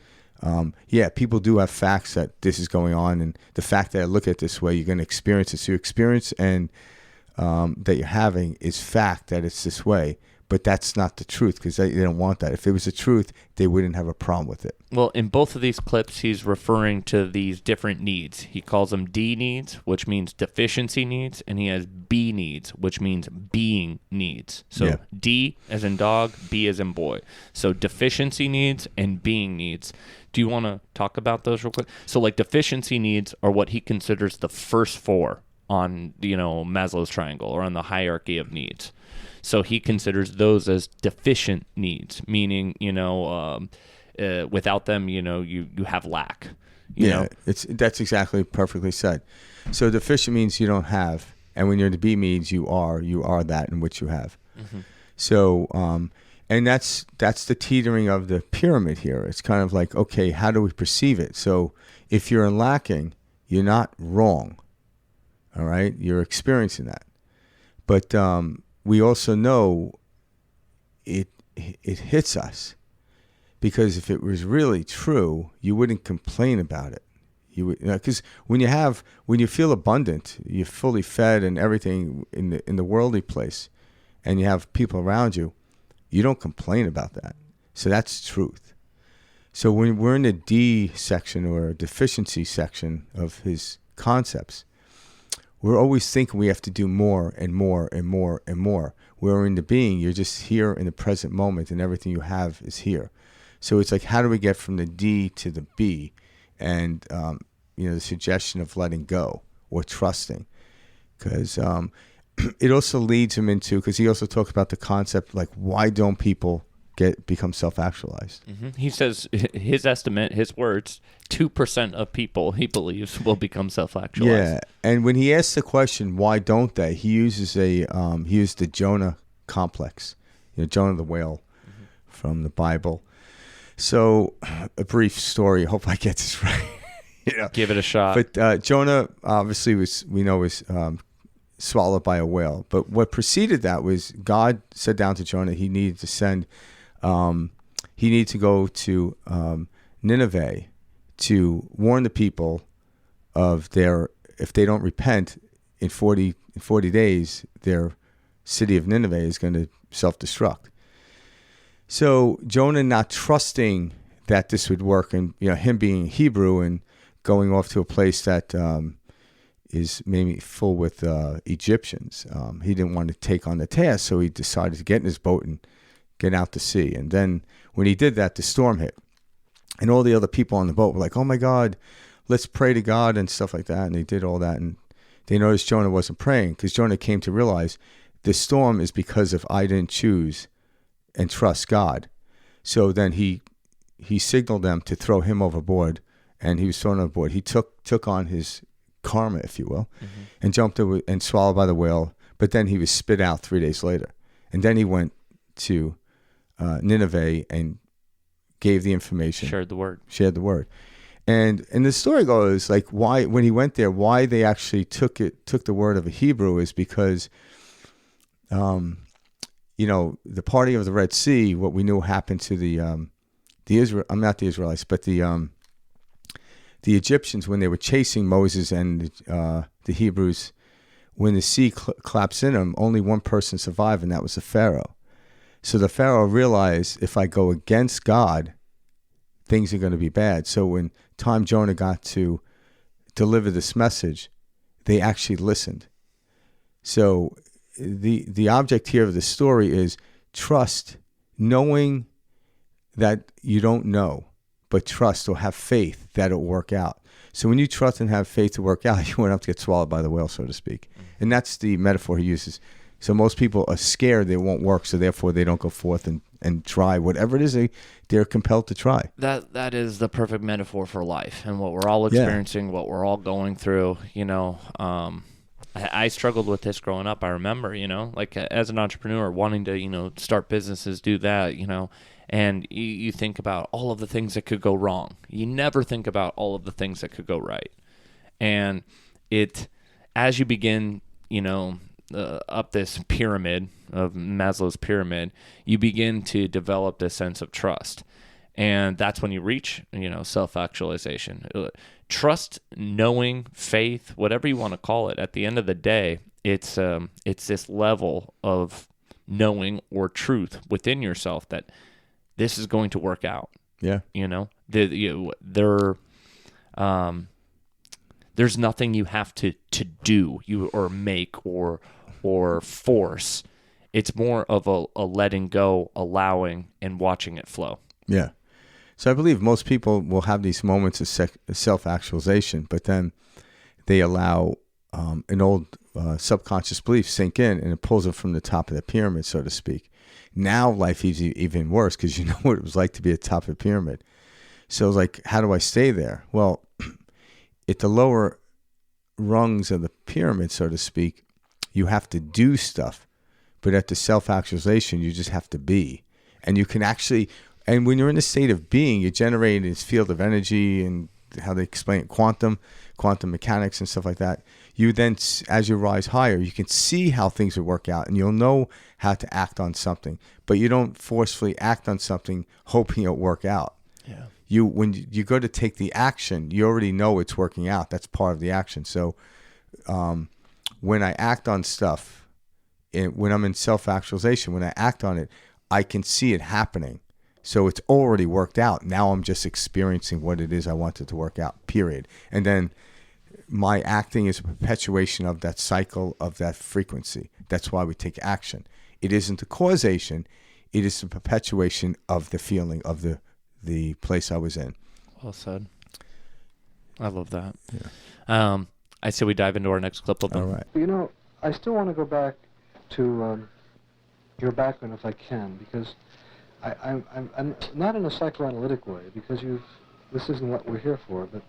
[SPEAKER 2] people do have facts that this is going on, and the fact that I look at it this way, you're going to experience it. So your experience and that you're having is fact that it's this way, but that's not the truth because they don't want that. If it was the truth, they wouldn't have a problem with it.
[SPEAKER 3] Well, in both of these clips, he's referring to these different needs. He calls them D needs, which means deficiency needs, and he has B needs, which means being needs. So D as in dog, B as in boy. So deficiency needs and being needs. Do you want to talk about those real quick? So deficiency needs are what he considers the first four on, Maslow's triangle or on the hierarchy of needs. So he considers those as deficient needs, meaning, without them, you have lack. You know?
[SPEAKER 2] That's exactly perfectly said. So deficient means you don't have, and when you're in the B means you are that in which you have. Mm-hmm. So, and that's the teetering of the pyramid here. It's kind of like, okay, how do we perceive it? So if you're lacking, you're not wrong. All right, you're experiencing that, but we also know it hits us Because if it was really true, you wouldn't complain about it. You would, because when you feel abundant, you're fully fed and everything in the worldly place, and you have people around you, you don't complain about that. So that's truth. So when we're in the D section or deficiency section of his concepts, we're always thinking we have to do more and more and more and more. Where in the being, you're just here in the present moment, and everything you have is here. So it's like, how do we get from the D to the B? And, the suggestion of letting go or trusting. Because it also leads him into, because he also talks about the concept, like, why don't people become self-actualized?
[SPEAKER 3] Mm-hmm. He says, his estimate, his words, 2% of people, he believes, will become self-actualized.
[SPEAKER 2] Yeah, and when he asks the question, why don't they, he uses he used the Jonah complex, Jonah the whale from the Bible. So a brief story, I hope I get this right.
[SPEAKER 3] Give it a shot.
[SPEAKER 2] But Jonah obviously was swallowed by a whale. But what preceded that was God said down to Jonah he needed to go to Nineveh to warn the people of if they don't repent in 40 days, their city of Nineveh is going to self-destruct. So Jonah not trusting that this would work, and him being Hebrew and going off to a place that is maybe full with Egyptians, he didn't want to take on the task, so he decided to get in his boat and get out to sea. And then when he did that, the storm hit, and all the other people on the boat were like, "Oh my God, let's pray to God," and stuff like that. And they did all that, and they noticed Jonah wasn't praying, because Jonah came to realize the storm is because of I didn't choose and trust God. So then he signaled them to throw him overboard, and he was thrown overboard. He took on his karma, if you will, and jumped and swallowed by the whale. But then he was spit out 3 days later, and then he went to Nineveh and gave the information,
[SPEAKER 3] shared the word.
[SPEAKER 2] And the story goes, like, why, when he went there, why they actually took the word of a Hebrew is because the parting of the Red Sea, what we knew happened to not the Israelites, but the Egyptians when they were chasing Moses and the Hebrews. When the sea collapsed in them, only one person survived, and that was the Pharaoh. So the Pharaoh realized, if I go against God, things are going to be bad. So when Jonah got to deliver this message, they actually listened. So the object here of the story is trust, knowing that you don't know, but trust or have faith that it'll work out. So when you trust and have faith to work out, you won't have to get swallowed by the whale, so to speak. And that's the metaphor he uses. So most people are scared they won't work, so therefore they don't go forth and try whatever it is they're compelled to try.
[SPEAKER 3] That is the perfect metaphor for life and what we're all experiencing, what we're all going through. I struggled with this growing up. I remember, like as an entrepreneur, wanting to, start businesses, do that, and you think about all of the things that could go wrong. You never think about all of the things that could go right. And as you begin, up this pyramid of Maslow's pyramid, you begin to develop this sense of trust. And that's when you reach, self-actualization. Trust, knowing, faith, whatever you want to call it. At the end of the day, it's this level of knowing or truth within yourself that this is going to work out.
[SPEAKER 2] Yeah.
[SPEAKER 3] There's nothing you have to do or make or force. It's more of a letting go, allowing, and watching it flow.
[SPEAKER 2] Yeah. So I believe most people will have these moments of self-actualization, but then they allow an old subconscious belief sink in, and it pulls them from the top of the pyramid, so to speak. Now life is even worse because you know what it was like to be at the top of the pyramid. So it's like, how do I stay there? Well, at the lower rungs of the pyramid, so to speak, you have to do stuff. But at the self-actualization, you just have to be. And you can actually, and when you're in a state of being, you're generating this field of energy and how they explain it, quantum mechanics and stuff like that. You then, as you rise higher, you can see how things will work out, and you'll know how to act on something. But you don't forcefully act on something hoping it'll work out.
[SPEAKER 3] Yeah.
[SPEAKER 2] When you go to take the action, you already know it's working out. That's part of the action. So when I act on stuff, when I'm in self-actualization, when I act on it, I can see it happening. So it's already worked out. Now I'm just experiencing what it is I wanted to work out, period. And then my acting is a perpetuation of that cycle, of that frequency. That's why we take action. It isn't the causation. It is the perpetuation of the feeling of the place I was in.
[SPEAKER 3] Well said. I love that.
[SPEAKER 2] Yeah.
[SPEAKER 3] I say we dive into our next clip of them.
[SPEAKER 2] All right.
[SPEAKER 5] You know, I still want to go back to your background if I can, because I'm not in a psychoanalytic way, because this isn't what we're here for, but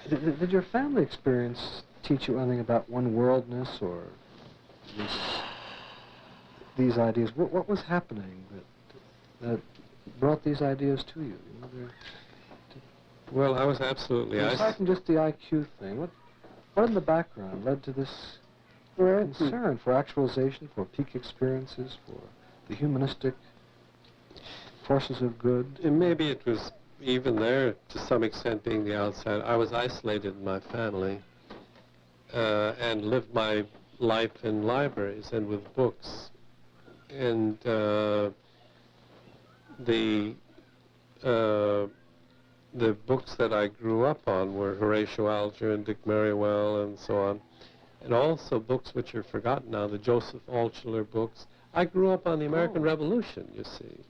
[SPEAKER 5] did your family experience teach you anything about one-worldness or these ideas? What was happening that brought these ideas to you?
[SPEAKER 4] Well, I was absolutely...
[SPEAKER 5] Aside from just the IQ thing, what in the background led to this concern for actualization, for peak experiences, for the humanistic forces of good?
[SPEAKER 4] And maybe it was even there, to some extent, being the outside. I was isolated in my family and lived my life in libraries and with books. And the books that I grew up on were Horatio Alger and Dick Merriwell and so on. And also books which are forgotten now, the Joseph Altshuler books. I grew up on the American Revolution, you see.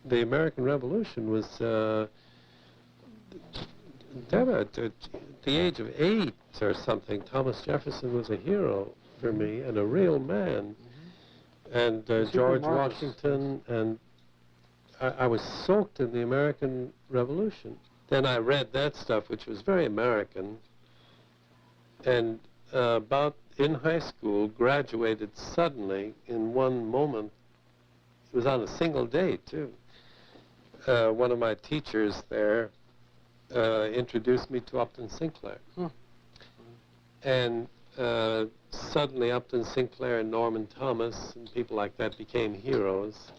[SPEAKER 4] The American Revolution was, at the age of 8 or something, Thomas Jefferson was a hero for me and a real man. And George Washington, and I was soaked in the American Revolution. Then I read that stuff, which was very American, and about in high school, graduated suddenly in one moment. It was on a single day, too. One of my teachers there introduced me to Upton Sinclair. And suddenly Upton Sinclair and Norman Thomas and people like that became heroes.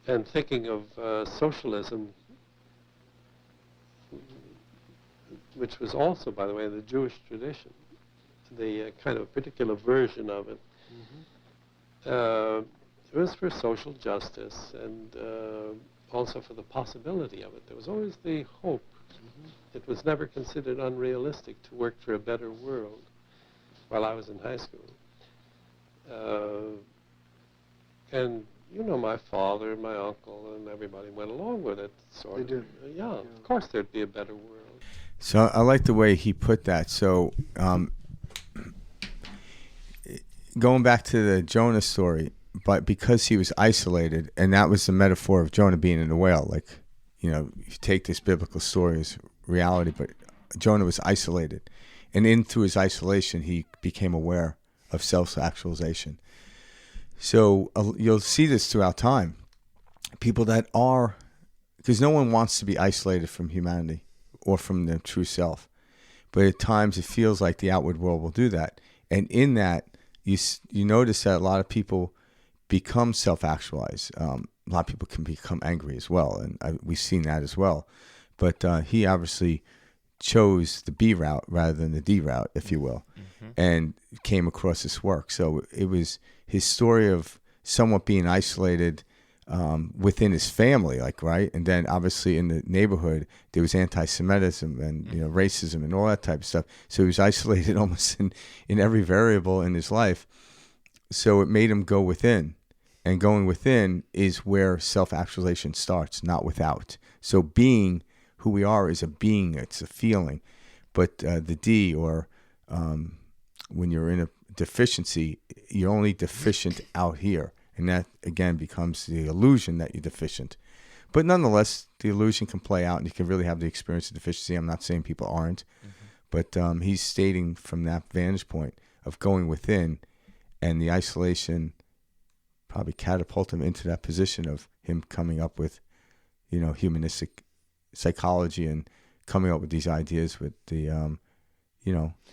[SPEAKER 4] And thinking of socialism, which was also, by the way, the Jewish tradition, the kind of particular version of it, it was for social justice and also for the possibility of it. There was always the hope. It was never considered unrealistic to work for a better world while I was in high school. And, you know, my father and my uncle and everybody went along with it, sort of.
[SPEAKER 5] They did.
[SPEAKER 4] Yeah, of course there'd be a better world.
[SPEAKER 2] So I like the way he put that. So going back to the Jonah story, but because he was isolated, and that was the metaphor of Jonah being in the whale, like, you know, you take this biblical story as reality, but Jonah was isolated. And in through his isolation, he became aware of self-actualization. So you'll see this throughout time. People that are, because no one wants to be isolated from humanity or from their true self. But at times it feels like the outward world will do that. And in that, you notice that a lot of people become self-actualized. A lot of people can become angry as well, and we've seen that as well. But he obviously chose the B route rather than the D route, if you will, and came across this work. So it was his story of somewhat being isolated within his family, like, right? And then obviously in the neighborhood, there was anti-Semitism and, you know, racism and all that type of stuff. So he was isolated almost in every variable in his life. So it made him go within. And going within is where self-actualization starts, not without. So being who we are is a being, it's a feeling. But the D, or when you're in a deficiency, you're only deficient out here. And that, again, becomes the illusion that you're deficient. But nonetheless, the illusion can play out, and you can really have the experience of deficiency. I'm not saying people aren't. But he's stating from that vantage point of going within, and the isolation probably catapult him into that position of him coming up with, you know, humanistic psychology and coming up with these ideas with the,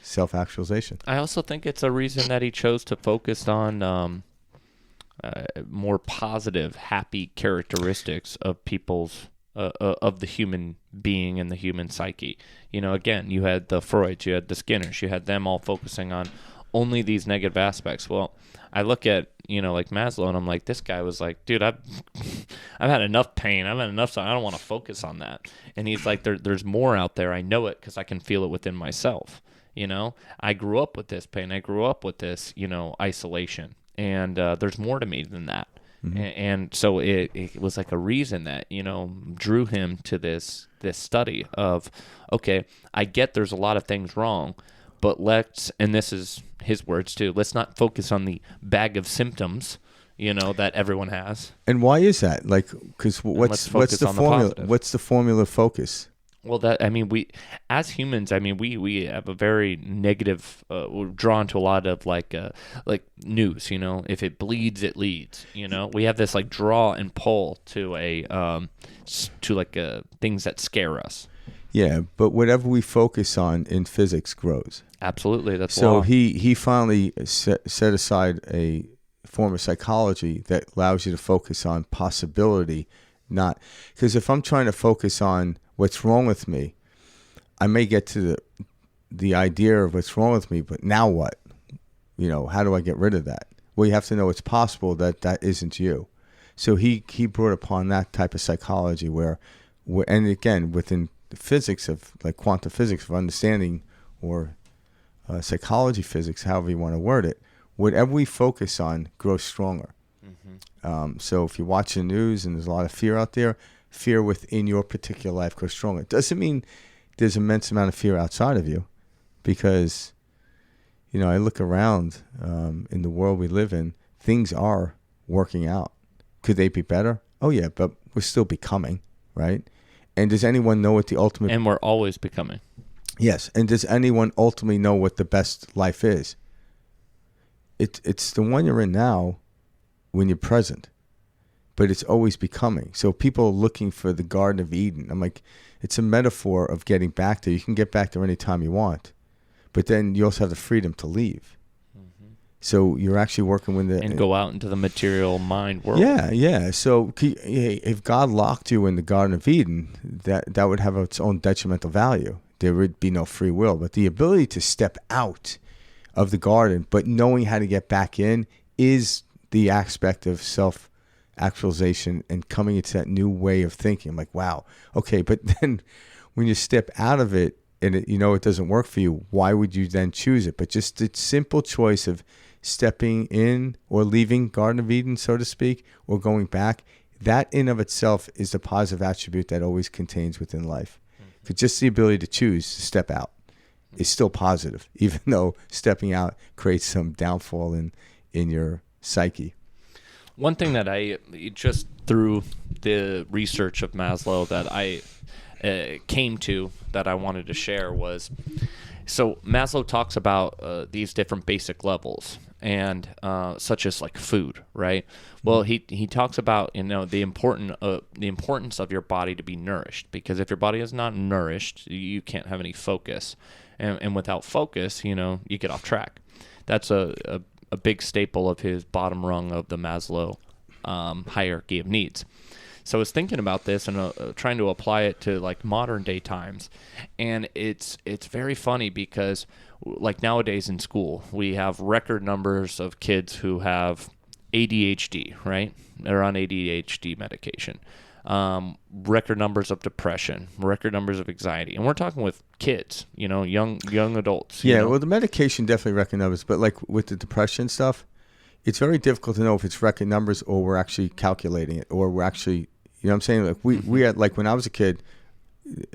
[SPEAKER 2] self-actualization.
[SPEAKER 3] I also think it's a reason that he chose to focus on more positive, happy characteristics of people's of the human being and the human psyche. Again, you had the Freuds, you had the Skinners, you had them all focusing on only these negative aspects. Well, I look at like Maslow, and I'm like, this guy was like, dude, I've had enough pain, I've had enough, so I don't want to focus on that. And he's like, there's more out there. I know it because I can feel it within myself. I grew up with this pain. I grew up with this, isolation, and there's more to me than that. Mm-hmm. And so it was like a reason that, drew him to this study of, okay, I get there's a lot of things wrong, but and this is his words too, let's not focus on the bag of symptoms, that everyone has.
[SPEAKER 2] And why is that? Like, because what's the formula? What's the formula of focus?
[SPEAKER 3] Well, we as humans, we have a very negative, we're drawn to a lot of like news, if it bleeds, it leads, we have this like draw and pull to things that scare us.
[SPEAKER 2] Yeah, but whatever we focus on in physics grows.
[SPEAKER 3] Absolutely, that's
[SPEAKER 2] so
[SPEAKER 3] law.
[SPEAKER 2] He finally set aside a form of psychology that allows you to focus on possibility, not because if I'm trying to focus on what's wrong with me, I may get to the idea of what's wrong with me, but now what? How do I get rid of that? Well, you have to know it's possible that isn't you. So he brought upon that type of psychology where and again, within the physics of like quantum physics of understanding or psychology physics, however you want to word it, whatever we focus on grows stronger. Mm-hmm. So if you watch the news and there's a lot of fear out there, fear within your particular life grows stronger. It doesn't mean there's immense amount of fear outside of you, because, I look around in the world we live in, things are working out. Could they be better? Oh yeah, but we're still becoming, right? And does anyone know what the ultimate...
[SPEAKER 3] And we're always becoming.
[SPEAKER 2] Yes, and does anyone ultimately know what the best life is? It's the one you're in now when you're present. But it's always becoming. So people are looking for the Garden of Eden. I'm like, it's a metaphor of getting back there. You can get back there anytime you want. But then you also have the freedom to leave. Mm-hmm. So you're actually working with
[SPEAKER 3] and go out into the material mind world.
[SPEAKER 2] Yeah. So if God locked you in the Garden of Eden, that would have its own detrimental value. There would be no free will. But the ability to step out of the garden, but knowing how to get back in, is the aspect of self-actualization and coming into that new way of thinking. I'm like, wow, okay. But then when you step out of it and it doesn't work for you, why would you then choose it? But just the simple choice of stepping in or leaving Garden of Eden, so to speak, or going back, that in of itself is the positive attribute that always contains within life. Mm-hmm. Just the ability to choose to step out is still positive, even though stepping out creates some downfall in your psyche.
[SPEAKER 3] One thing that I just through the research of Maslow that I came to that I wanted to share was, so Maslow talks about these different basic levels, and such as like food, right? Well, he talks about the importance of your body to be nourished, because if your body is not nourished, you can't have any focus, and without focus, you get off track. That's a big staple of his bottom rung of the Maslow hierarchy of needs. So I was thinking about this and trying to apply it to like modern day times, and it's very funny because like nowadays in school we have record numbers of kids who have ADHD, right? They're on ADHD medication. Record numbers of depression, record numbers of anxiety, and we're talking with kids, young adults.
[SPEAKER 2] Yeah, well, the medication definitely record numbers, but like with the depression stuff, it's very difficult to know if it's record numbers or we're actually calculating it, or we're actually, what I'm saying? Like we had, like when I was a kid,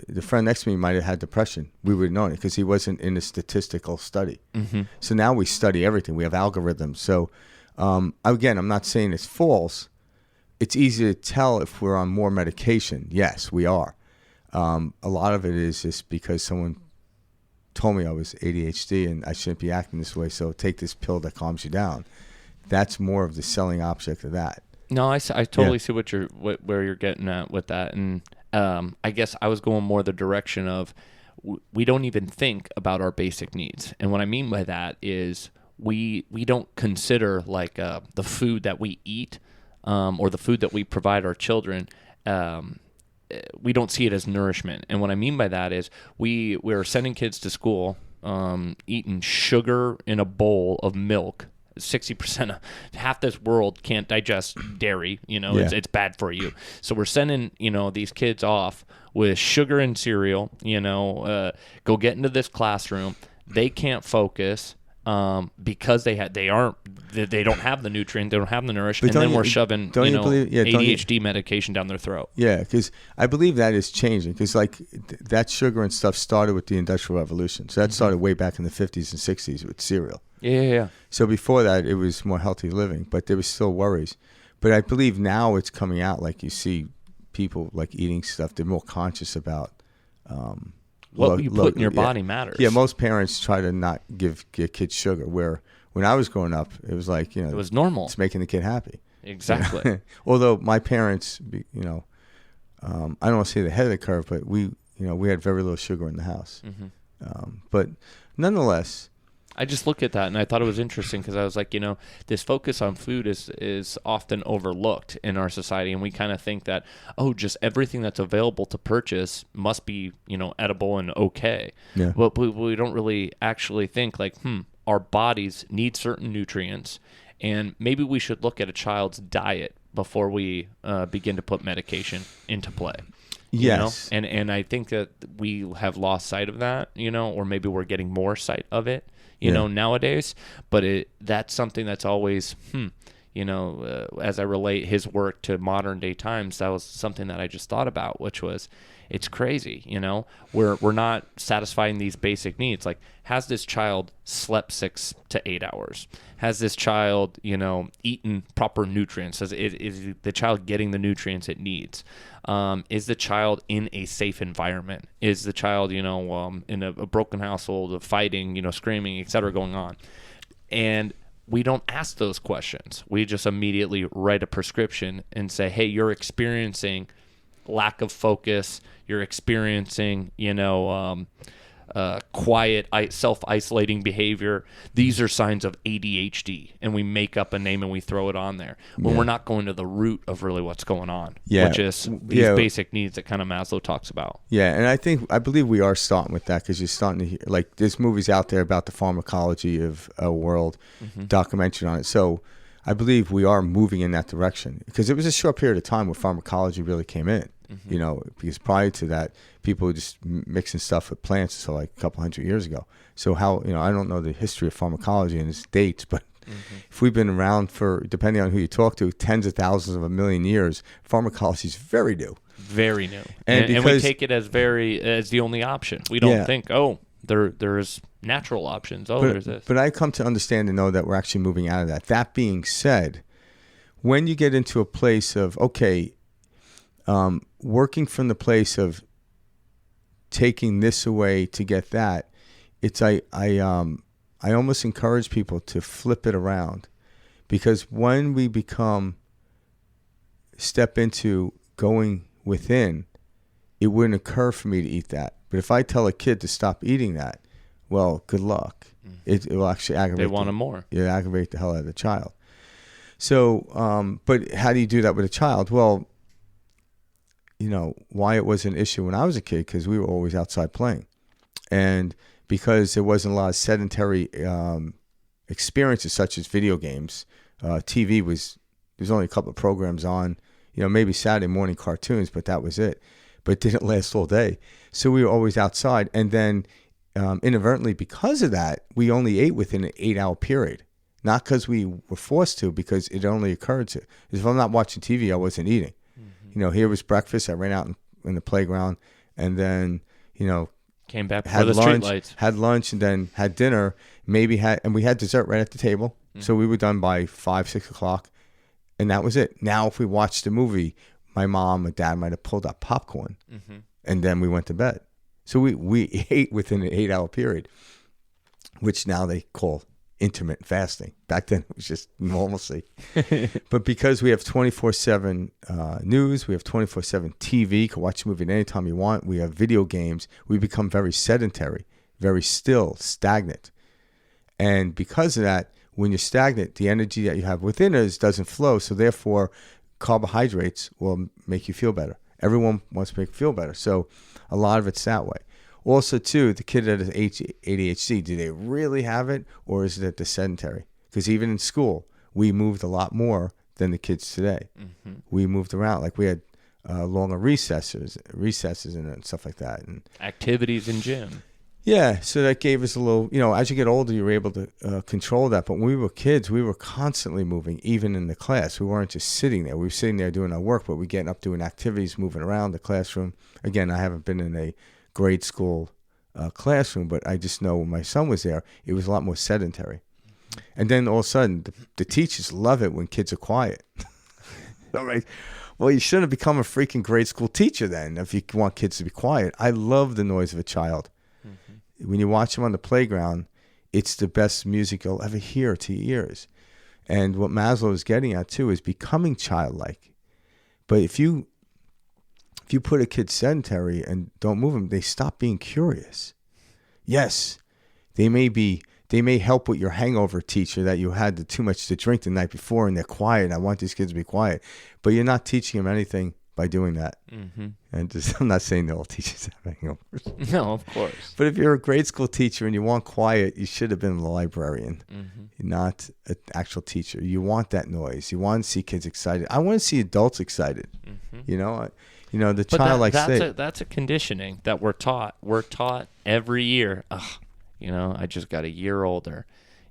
[SPEAKER 2] the friend next to me might have had depression. We would have known it because he wasn't in a statistical study. Mm-hmm. So now we study everything. We have algorithms. So again, I'm not saying it's false. It's easy to tell if we're on more medication. Yes, we are. A lot of it is just because someone told me I was ADHD and I shouldn't be acting this way, so take this pill that calms you down. That's more of the selling object of that.
[SPEAKER 3] No, I totally see where you're getting at with that, and I guess I was going more the direction of we don't even think about our basic needs. And what I mean by that is we don't consider like the food that we eat or the food that we provide our children. We don't see it as nourishment. And what I mean by that is we're sending kids to school eating sugar in a bowl of milk. 60% of half this world can't digest dairy, it's bad for you. So we're sending, these kids off with sugar and cereal, go get into this classroom. They can't focus because they don't have the nutrient, they don't have the nourishment, and then we're shoving ADHD medication down their throat.
[SPEAKER 2] Yeah, because I believe that is changing, because like that sugar and stuff started with the Industrial Revolution. So that started way back in the 50s and 60s with cereal.
[SPEAKER 3] Yeah.
[SPEAKER 2] So before that, it was more healthy living, but there was still worries. But I believe now it's coming out, like you see people like eating stuff. They're more conscious about
[SPEAKER 3] what you put in your body matters.
[SPEAKER 2] Yeah, most parents try to not give kids sugar, where when I was growing up, it was like,
[SPEAKER 3] it was normal.
[SPEAKER 2] It's making the kid happy.
[SPEAKER 3] Exactly.
[SPEAKER 2] Although my parents, I don't want to say the head of the curve, but we had very little sugar in the house. But nonetheless,
[SPEAKER 3] I just look at that and I thought it was interesting, because I was like, this focus on food is often overlooked in our society, and we kind of think that, just everything that's available to purchase must be, edible and okay.
[SPEAKER 2] Yeah.
[SPEAKER 3] But we don't really actually think like, our bodies need certain nutrients, and maybe we should look at a child's diet before we begin to put medication into play.
[SPEAKER 2] Yes.
[SPEAKER 3] And I think that we have lost sight of that, or maybe we're getting more sight of it, nowadays. But that's something that's always, as I relate his work to modern day times, that was something that I just thought about, which was, it's crazy, we're not satisfying these basic needs. Like, has this child slept 6 to 8 hours? Has this child, eaten proper nutrients? Is the child getting the nutrients it needs? Is the child in a safe environment? Is the child, in a broken household, fighting, screaming, etc. going on? And we don't ask those questions. We just immediately write a prescription and say, hey, you're experiencing lack of focus, you're experiencing, quiet, self-isolating behavior. These are signs of ADHD, and we make up a name and we throw it on there when we're not going to the root of really what's going on, which is these basic needs that kind of Maslow talks about. Yeah,
[SPEAKER 2] and I believe we are starting with that, because you're starting to hear, like, there's movies out there about the pharmacology of a world, documentary on it. So I believe we are moving in that direction, because it was a short period of time where pharmacology really came in. Because prior to that, people were just mixing stuff with plants, so like a couple hundred years ago. So how, I don't know the history of pharmacology and its dates, but if we've been around for, depending on who you talk to, tens of thousands of a million years, pharmacology is very new.
[SPEAKER 3] Very new. And we take it as the only option. We don't think, there's natural options. There's this.
[SPEAKER 2] But I come to understand and know that we're actually moving out of that. That being said, when you get into a place of, working from the place of taking this away to get that, it's I almost encourage people to flip it around, because when we step into going within, it wouldn't occur for me to eat that. But if I tell a kid to stop eating that, well, good luck. It will actually aggravate.
[SPEAKER 3] They want them more.
[SPEAKER 2] It aggravate the hell out of the child. So, but how do you do that with a child? Well, why it was an issue when I was a kid, because we were always outside playing. And because there wasn't a lot of sedentary experiences such as video games, TV there's only a couple of programs on, maybe Saturday morning cartoons, but that was it. But it didn't last all day. So we were always outside. And then inadvertently, because of that, we only ate within an 8-hour period. Not because we were forced to, because it only occurred to. Because if I'm not watching TV, I wasn't eating. Here was breakfast. I ran out in the playground, and then,
[SPEAKER 3] came back
[SPEAKER 2] had
[SPEAKER 3] the
[SPEAKER 2] lunch,
[SPEAKER 3] streetlights.
[SPEAKER 2] had lunch, and then had dinner. And we had dessert right at the table. So we were done by 5, 6 o'clock, and that was it. Now, if we watched a movie, my mom or dad might have pulled up popcorn, and then we went to bed. So we ate within an 8-hour period, which now they call intermittent fasting. Back then, it was just normalcy. But because we have 24/7 news, we have 24/7 TV, you can watch a movie at any time you want. We have video games. We become very sedentary, very still, stagnant. And because of that, when you're stagnant, the energy that you have within us doesn't flow. So therefore, carbohydrates will make you feel better. Everyone wants to make you feel better. So a lot of it's that way. Also, too, the kid that has ADHD, do they really have it, or is it the sedentary? Because even in school, we moved a lot more than the kids today. Mm-hmm. We moved around. Like we had longer recesses and stuff like that. And
[SPEAKER 3] activities in gym.
[SPEAKER 2] Yeah, so that gave us a little, as you get older, you're able to control that. But when we were kids, we were constantly moving, even in the class. We weren't just sitting there. We were sitting there doing our work, but we getting up doing activities, moving around the classroom. Again, I haven't been in a grade school classroom, but I just know when my son was there, it was a lot more sedentary. And then all of a sudden, the teachers love it when kids are quiet. I'm like, well, you shouldn't have become a freaking grade school teacher then if you want kids to be quiet. I love the noise of a child. Mm-hmm. When you watch them on the playground, it's the best music you'll ever hear to your ears. And what Maslow is getting at, too, is becoming childlike. But if you put a kid sedentary and don't move them, they stop being curious. Yes, they may help with your hangover teacher that you had too much to drink the night before and they're quiet. I want these kids to be quiet. But you're not teaching them anything by doing that. Mm-hmm. And I'm not saying that all teachers have hangovers.
[SPEAKER 3] No, of course.
[SPEAKER 2] But if you're a grade school teacher and you want quiet, you should have been a librarian, not an actual teacher. You want that noise. You want to see kids excited. I want to see adults excited. Mm-hmm. The childlike state.
[SPEAKER 3] That's a conditioning that we're taught. We're taught every year. I just got a year older.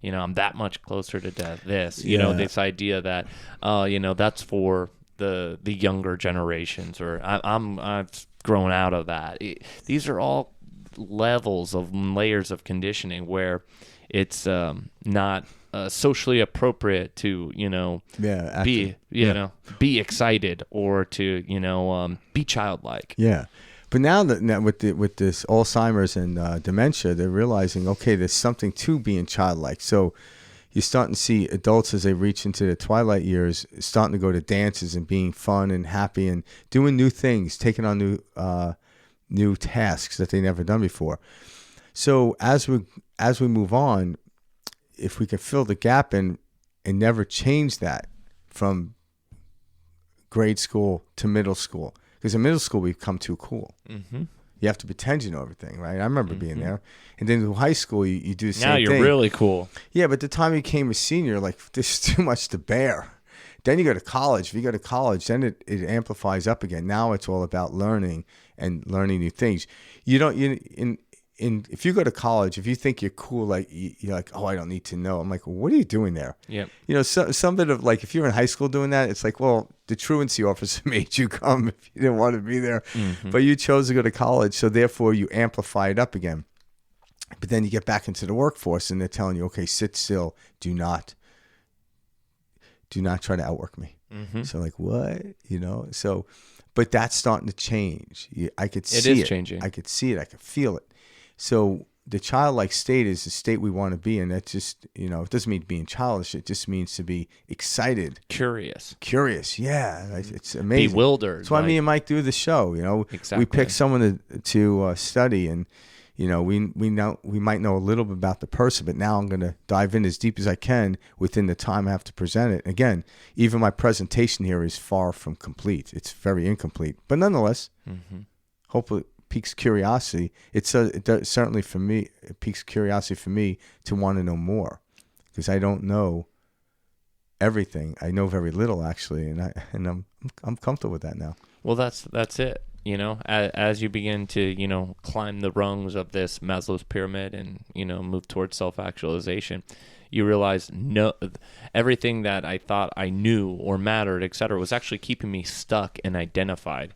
[SPEAKER 3] I'm that much closer to death. This this idea that, that's for the younger generations, or I've grown out of that. These are all levels of layers of conditioning where it's not socially appropriate to be excited or to be childlike.
[SPEAKER 2] Yeah. But now that with this Alzheimer's and dementia, they're realizing, okay, there's something to being childlike. So you're starting to see adults as they reach into the twilight years starting to go to dances and being fun and happy and doing new things, taking on new tasks that they never done before. So as we move on, if we can fill the gap and never change that from grade school to middle school. Because in middle school, we've become too cool. Mm-hmm. You have to pretend you know everything, right? I remember being there. And then in high school, you do the same thing.
[SPEAKER 3] Now you're really cool.
[SPEAKER 2] Yeah, but the time you became a senior, like, this is too much to bear. Then you go to college. If you go to college, then it amplifies up again. Now it's all about learning and learning new things. If you go to college, if you think you're cool, like you're like, oh, I don't need to know. I'm like, well, what are you doing there?
[SPEAKER 3] Yeah.
[SPEAKER 2] Some bit of like, if you're in high school doing that, it's like, well, the truancy officer made you come if you didn't want to be there, but you chose to go to college, so therefore you amplify it up again. But then you get back into the workforce, and they're telling you, okay, sit still, do not try to outwork me. Mm-hmm. So like, what? So, but that's starting to change. I could see it.
[SPEAKER 3] It is changing.
[SPEAKER 2] I could see it. I could feel it. So the childlike state is the state we want to be in. That's just, it doesn't mean being childish. It just means to be excited.
[SPEAKER 3] Curious.
[SPEAKER 2] Yeah. It's amazing.
[SPEAKER 3] Bewildered.
[SPEAKER 2] That's why me and Mike do the show.
[SPEAKER 3] Exactly.
[SPEAKER 2] We pick someone to study, and, we might know a little bit about the person, but now I'm going to dive in as deep as I can within the time I have to present it. Again, even my presentation here is far from complete. It's very incomplete, but nonetheless, hopefully piques curiosity. It certainly for me, it piques curiosity for me to want to know more, because I don't know everything. I know very little, actually, and I'm comfortable with that now.
[SPEAKER 3] Well, that's it. As you begin to climb the rungs of this Maslow's pyramid and move towards self-actualization, you realize everything that I thought I knew or mattered, etc., was actually keeping me stuck and identified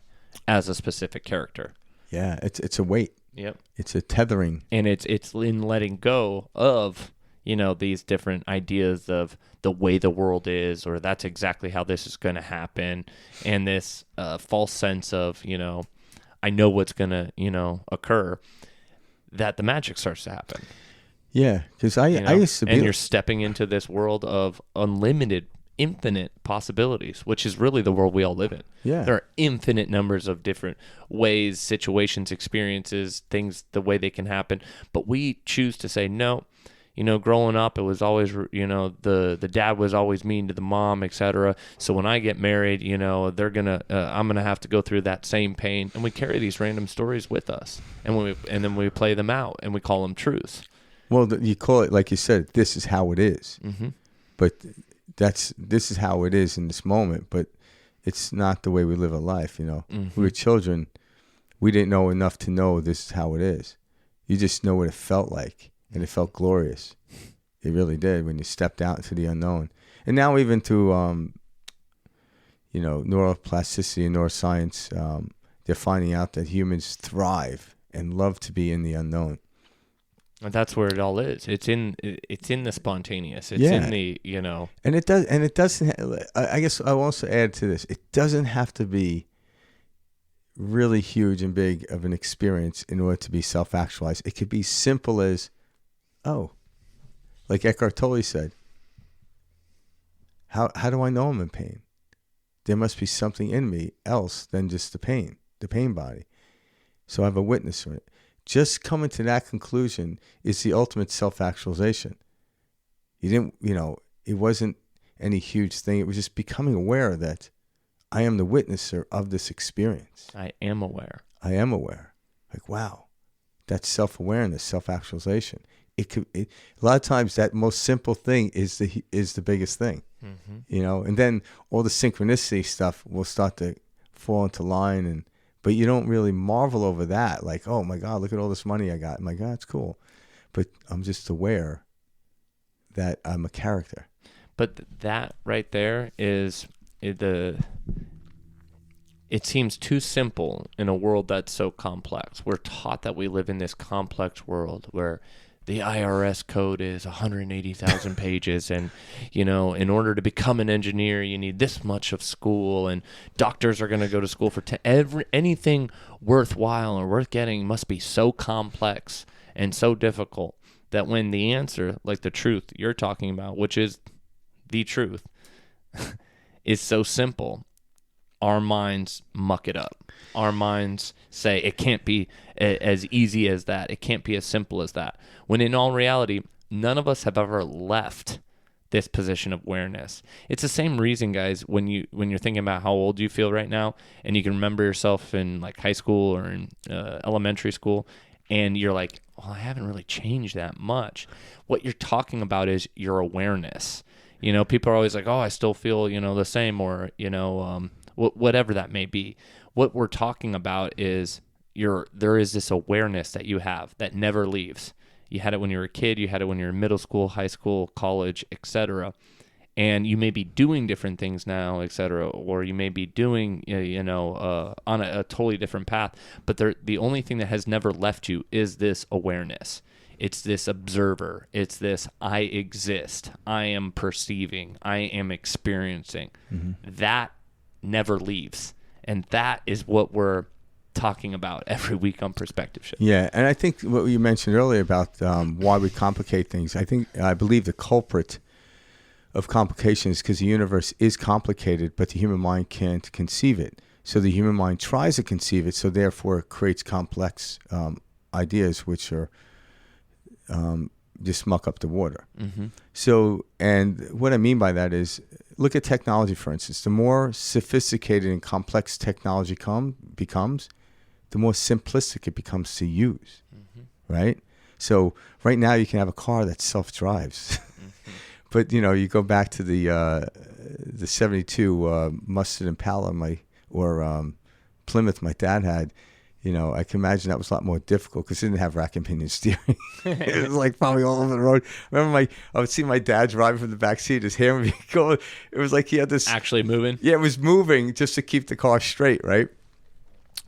[SPEAKER 3] as a specific character.
[SPEAKER 2] Yeah, it's a weight.
[SPEAKER 3] Yep.
[SPEAKER 2] It's a tethering.
[SPEAKER 3] And it's in letting go of, these different ideas of the way the world is, or that's exactly how this is going to happen, and this false sense of, I know what's going to, occur, that the magic starts to happen.
[SPEAKER 2] Yeah, because I used to be.
[SPEAKER 3] And you're stepping into this world of unlimited, infinite possibilities, which is really the world we all live in.
[SPEAKER 2] Yeah.
[SPEAKER 3] There are infinite numbers of different ways, situations, experiences, things, the way they can happen. But we choose to say, no, growing up, it was always, the dad was always mean to the mom, etc. So when I get married, they're going to, I'm going to have to go through that same pain. And we carry these random stories with us. And then we play them out and we call them truths.
[SPEAKER 2] Well, you call it, like you said, this is how it is.
[SPEAKER 3] Mm-hmm.
[SPEAKER 2] But this is how it is in this moment, but it's not the way we live a life,
[SPEAKER 3] Mm-hmm.
[SPEAKER 2] We were children. We didn't know enough to know this is how it is. You just know what it felt like, and it felt glorious. It really did when you stepped out into the unknown. And now even through, neuroplasticity and neuroscience, they're finding out that humans thrive and love to be in the unknown.
[SPEAKER 3] And that's where it all is. It's in the spontaneous. It's in the,
[SPEAKER 2] And it doesn't, I guess I'll also add to this. It doesn't have to be really huge and big of an experience in order to be self-actualized. It could be simple as, like Eckhart Tolle said, how do I know I'm in pain? There must be something in me else than just the pain body. So I have a witness for it. Just coming to that conclusion is the ultimate self-actualization. You didn't, it wasn't any huge thing. It was just becoming aware that I am the witnesser of this experience.
[SPEAKER 3] I am aware.
[SPEAKER 2] Like, wow, that's self-awareness, self-actualization. A lot of times that most simple thing is the biggest thing,
[SPEAKER 3] mm-hmm.
[SPEAKER 2] And then all the synchronicity stuff will start to fall into line but you don't really marvel over that. Like, oh my God, look at all this money I got. I'm like, that's cool. But I'm just aware that I'm a character.
[SPEAKER 3] But that right there is it seems too simple in a world that's so complex. We're taught that we live in this complex world where the IRS code is 180,000 pages, and in order to become an engineer, you need this much of school, and doctors are going to go to school for anything worthwhile or worth getting must be so complex and so difficult that when the answer, like the truth you're talking about, which is the truth, is so simple, our minds muck it up. Our minds say it can't be as easy as that. It can't be as simple as that. When in all reality, none of us have ever left this position of awareness. It's the same reason, guys, when you're thinking about how old you feel right now, and you can remember yourself in like high school or in elementary school, and you're like, well, I haven't really changed that much. What you're talking about is your awareness. People are always like, oh, I still feel, the same, or, whatever that may be. What we're talking about is there is this awareness that you have that never leaves. You had it when you were a kid, you had it when you were in middle school, high school, college, etc. And you may be doing different things now, etc., or you may be doing, on a totally different path. But the only thing that has never left you is this awareness. It's this observer. It's this I exist. I am perceiving. I am experiencing.
[SPEAKER 2] Mm-hmm.
[SPEAKER 3] That never leaves. And that is what we're talking about every week on Perspective Shift.
[SPEAKER 2] Yeah, and I think what you mentioned earlier about why we complicate things, I believe the culprit of complication is because the universe is complicated, but the human mind can't conceive it. So the human mind tries to conceive it, so therefore it creates complex ideas which are just muck up the water.
[SPEAKER 3] Mm-hmm.
[SPEAKER 2] So, and what I mean by that is, look at technology, for instance. The more sophisticated and complex technology becomes, the more simplistic it becomes to use, right? So right now you can have a car that self-drives. But, you go back to the 72 Mustang Impala Plymouth my dad had, I can imagine that was a lot more difficult because it didn't have rack and pinion steering. It was like probably all over the road. I would see my dad driving from the back seat. His hair would be going. It was like he had this.
[SPEAKER 3] Actually moving?
[SPEAKER 2] Yeah, it was moving just to keep the car straight, right?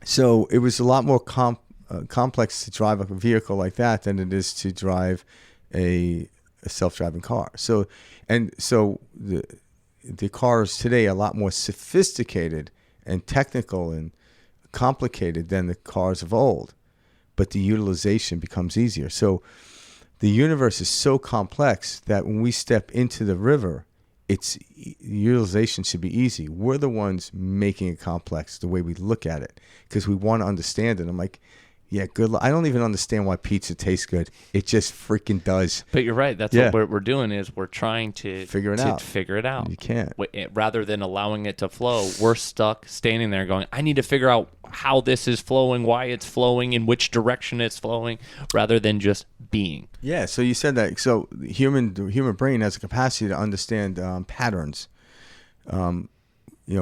[SPEAKER 2] So it was a lot more complex to drive a vehicle like that than it is to drive a self-driving car. So the cars today are a lot more sophisticated and technical and complicated than the cars of old, but the utilization becomes easier. So the universe is so complex that when we step into the river, its utilization should be easy. We're the ones making it complex, the way we look at it, because we want to understand it. I'm like, yeah, good luck. I don't even understand why pizza tastes good. It just freaking does.
[SPEAKER 3] But you're right. That's what we're doing is we're trying to
[SPEAKER 2] figure it out. You can't.
[SPEAKER 3] Rather than allowing it to flow, we're stuck standing there going, I need to figure out how this is flowing, why it's flowing, in which direction it's flowing, rather than just being.
[SPEAKER 2] Yeah, so you said that. So the human brain has a capacity to understand patterns,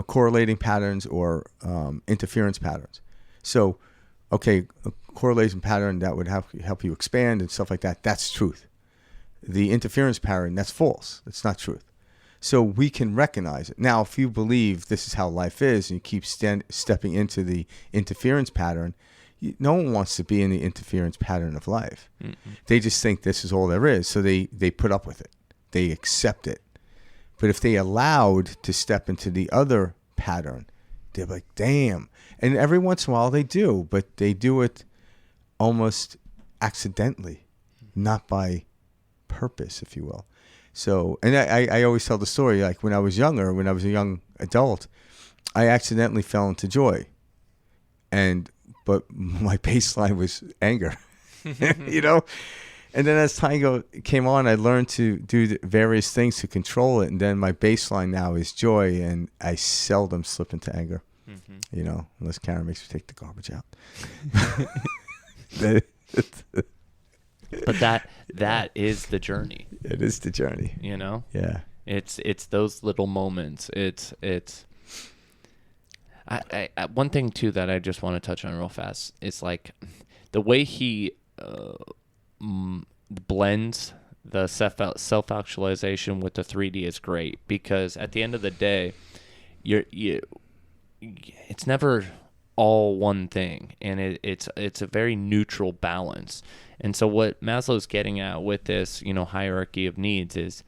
[SPEAKER 2] correlating patterns or interference patterns. So, okay, a correlation pattern that would help you expand and stuff like that, that's truth. The interference pattern, that's false. That's not truth. So we can recognize it. Now, if you believe this is how life is and you keep stepping into the interference pattern, no one wants to be in the interference pattern of life. Mm-mm. They just think this is all there is. So they put up with it. They accept it. But if they allowed to step into the other pattern, they're like, damn. And every once in a while they do, but they do it almost accidentally, not by purpose, if you will. So, and I always tell the story, like when I was younger, when I was a young adult, I accidentally fell into joy. But my baseline was anger, And then as time came on, I learned to do various things to control it. And then my baseline now is joy, and I seldom slip into anger, unless Karen makes me take the garbage out.
[SPEAKER 3] But that is the journey.
[SPEAKER 2] It is the journey. Yeah.
[SPEAKER 3] It's those little moments. I one thing too that I just want to touch on real fast is like the way he blends the self-actualization with the 3D is great, because at the end of the day, it's never all one thing, and it's a very neutral balance. And so what Maslow's getting at with this, hierarchy of needs is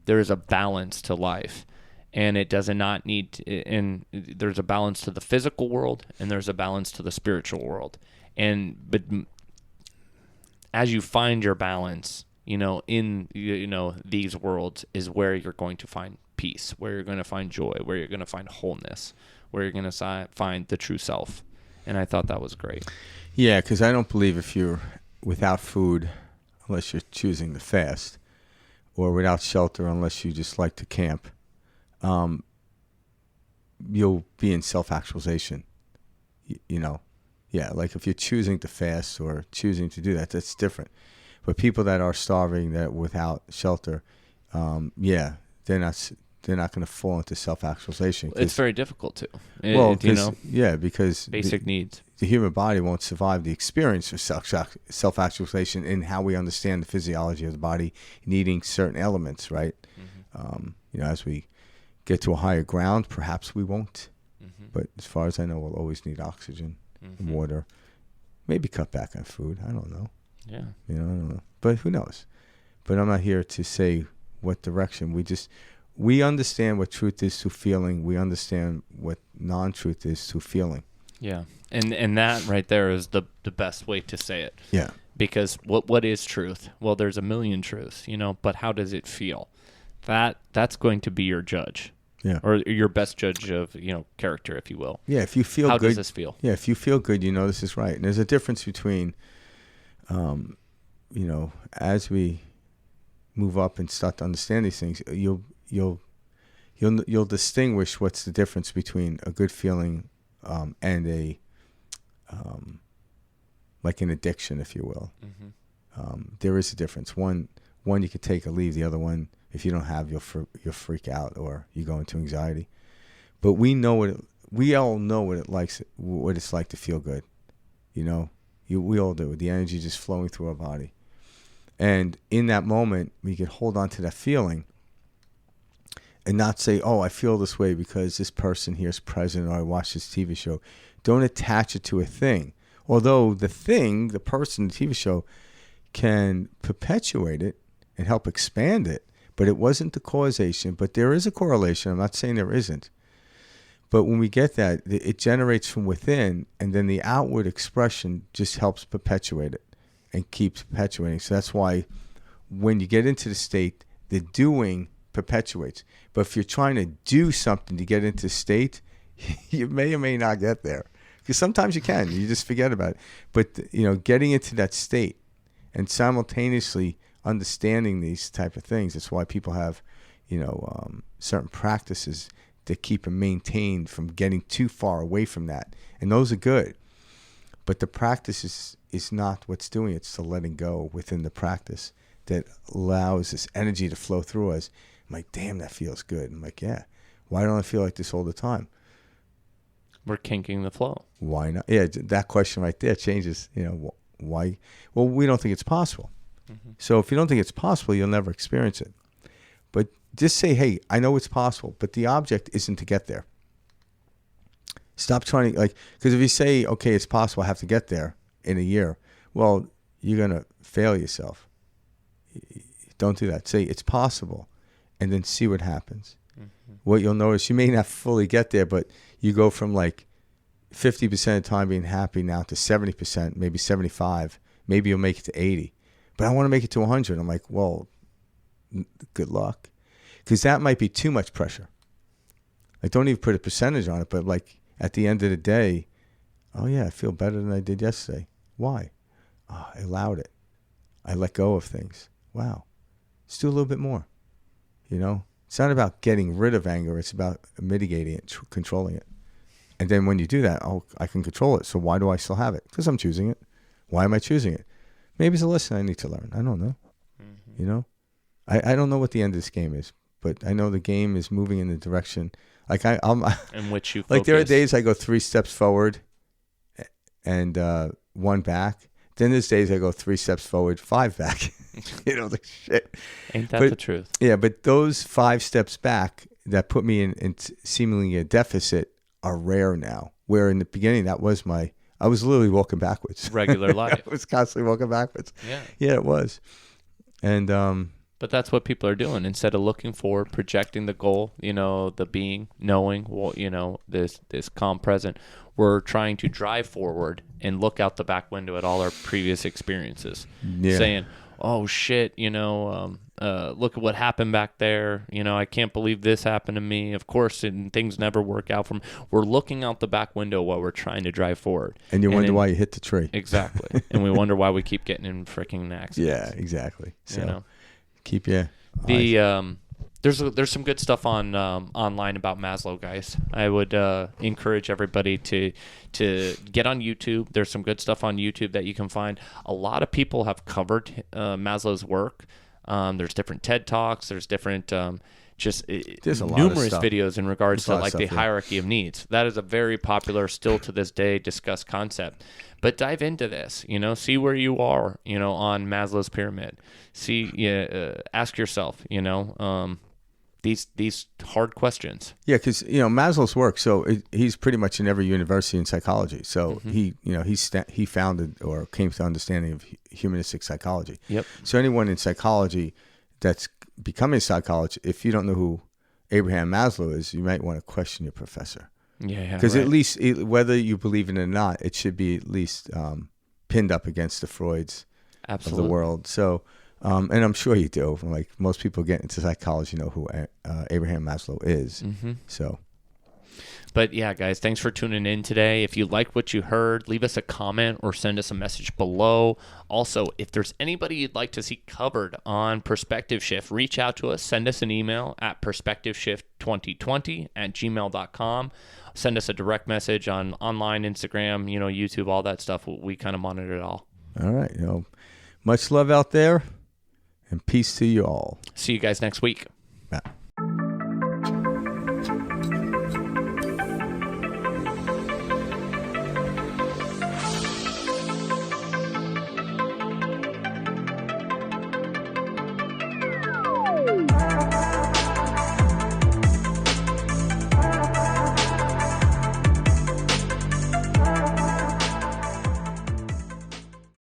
[SPEAKER 3] there is a balance to life, and it does not need to, and there's a balance to the physical world, and there's a balance to the spiritual world. But as you find your balance, in these worlds is where you're going to find peace, where you're going to find joy, where you're going to find wholeness, where you're going to find the true self. And I thought that was great.
[SPEAKER 2] Yeah, because I don't believe if you're without food, unless you're choosing to fast, or without shelter, unless you just like to camp, you'll be in self-actualization. Yeah, like if you're choosing to fast or choosing to do that, that's different. But people that are starving, that without shelter, they're not going to fall into self-actualization.
[SPEAKER 3] It's very difficult to.
[SPEAKER 2] Because
[SPEAKER 3] basic needs.
[SPEAKER 2] The human body won't survive the experience of self-actualization in how we understand the physiology of the body needing certain elements, right? Mm-hmm. As we get to a higher ground, perhaps we won't. Mm-hmm. But as far as I know, we'll always need oxygen, mm-hmm. water, maybe cut back on food. I don't know.
[SPEAKER 3] Yeah.
[SPEAKER 2] I don't know. But who knows? But I'm not here to say what direction. We understand what truth is through feeling. We understand what non-truth is through feeling.
[SPEAKER 3] Yeah. And that right there is the best way to say it.
[SPEAKER 2] Yeah.
[SPEAKER 3] Because what is truth? Well, there's a million truths, but how does it feel? That's going to be your judge.
[SPEAKER 2] Yeah.
[SPEAKER 3] Or your best judge of, character, if you will.
[SPEAKER 2] Yeah, if you feel
[SPEAKER 3] how
[SPEAKER 2] good. How
[SPEAKER 3] does this feel?
[SPEAKER 2] Yeah, if you feel good, this is right. And there's a difference between as we move up and start to understand these things, you'll distinguish what's the difference between a good feeling and a like an addiction, if you will. Mm-hmm. There is a difference. One you could take or leave. The other one, if you don't have, you'll freak out or you go into anxiety. But we all know what it's like to feel good. We all do. The energy just flowing through our body. And in that moment, we can hold on to that feeling and not say, oh, I feel this way because this person here is present or I watched this TV show. Don't attach it to a thing. Although the person, the TV show, can perpetuate it and help expand it, but it wasn't the causation. But there is a correlation. I'm not saying there isn't. But when we get that, it generates from within, and then the outward expression just helps perpetuate it and keeps perpetuating. So that's why when you get into the state, the doing perpetuates. But if you're trying to do something to get into the state, you may or may not get there. Because sometimes you can. You just forget about it. But, getting into that state and simultaneously understanding these type of things, that's why people have, certain practices that keep them maintained from getting too far away from that. And those are good. But the practice is not what's doing it. It's the letting go within the practice that allows this energy to flow through us. I'm like, damn, that feels good. I'm like, yeah. Why don't I feel like this all the time?
[SPEAKER 3] We're kinking the flow.
[SPEAKER 2] Why not? Yeah, that question right there changes, why? Well, we don't think it's possible. Mm-hmm. So if you don't think it's possible, you'll never experience it. But just say, hey, I know it's possible, but the object isn't to get there. Stop trying to, because if you say, okay, it's possible, I have to get there in a year, well, you're going to fail yourself. Don't do that. Say, it's possible, and then see what happens. Mm-hmm. What you'll notice, you may not fully get there, but you go from 50% of the time being happy now to 70%, maybe 75%. Maybe you'll make it to 80%. But I want to make it to 100%. I'm like, well, good luck. Because that might be too much pressure. Don't even put a percentage on it, but at the end of the day, oh yeah, I feel better than I did yesterday. Why? Oh, I allowed it. I let go of things. Wow. Let's do a little bit more. It's not about getting rid of anger. It's about mitigating it, controlling it. And then when you do that, I can control it. So why do I still have it? Because I'm choosing it. Why am I choosing it? Maybe it's a lesson I need to learn. I don't know. Mm-hmm. I don't know what the end of this game is, but I know the game is moving in the direction. I'm
[SPEAKER 3] in which you focus.
[SPEAKER 2] There are days I go 3 steps forward and 1 back. Then there's days I go 3 steps forward, 5 back. Shit.
[SPEAKER 3] Ain't that the truth?
[SPEAKER 2] Yeah, but those 5 steps back that put me in seemingly a deficit are rare now. Where in the beginning I was literally walking backwards.
[SPEAKER 3] Regular life.
[SPEAKER 2] I was constantly walking backwards.
[SPEAKER 3] Yeah.
[SPEAKER 2] Yeah, it was. And
[SPEAKER 3] but that's what people are doing. Instead of looking forward, projecting the goal, the being, knowing, this calm present, we're trying to drive forward and look out the back window at all our previous experiences. Yeah. Saying, oh shit, look at what happened back there. I can't believe this happened to me. Of course, and things never work out we're looking out the back window while we're trying to drive forward.
[SPEAKER 2] And you wonder why you hit the tree.
[SPEAKER 3] Exactly. And we wonder why we keep getting in freaking accidents.
[SPEAKER 2] Yeah, exactly. So keep your
[SPEAKER 3] there's some good stuff on online about Maslow, guys. I would encourage everybody to get on YouTube. There's some good stuff on YouTube that you can find. A lot of people have covered Maslow's work. There's different TED Talks. There's different numerous videos in regards to the hierarchy of needs. That is a very popular, still to this day, discussed concept. But dive into this, see where you are, on Maslow's pyramid. Ask yourself, these hard questions.
[SPEAKER 2] Yeah, because Maslow's work. So he's pretty much in every university in psychology. So mm-hmm. he founded or came to understanding of humanistic psychology.
[SPEAKER 3] Yep.
[SPEAKER 2] So anyone in psychology that's becoming a psychologist, if you don't know who Abraham Maslow is, you might want to question your professor.
[SPEAKER 3] Yeah.
[SPEAKER 2] Because at least whether you believe it or not, it should be at least pinned up against the Freuds
[SPEAKER 3] Absolutely.
[SPEAKER 2] Of the world. So. And I'm sure you do. Most people get into psychology know who Abraham Maslow is.
[SPEAKER 3] Mm-hmm.
[SPEAKER 2] So,
[SPEAKER 3] but yeah, guys, thanks for tuning in today. If you like what you heard, leave us a comment or send us a message below. Also, if there's anybody you'd like to see covered on Perspective Shift, reach out to us. Send us an email at perspectiveshift2020@gmail.com. Send us a direct message on online, Instagram, YouTube, all that stuff. We kind of monitor it all.
[SPEAKER 2] All right. Much love out there. And peace to you all.
[SPEAKER 3] See you guys next week.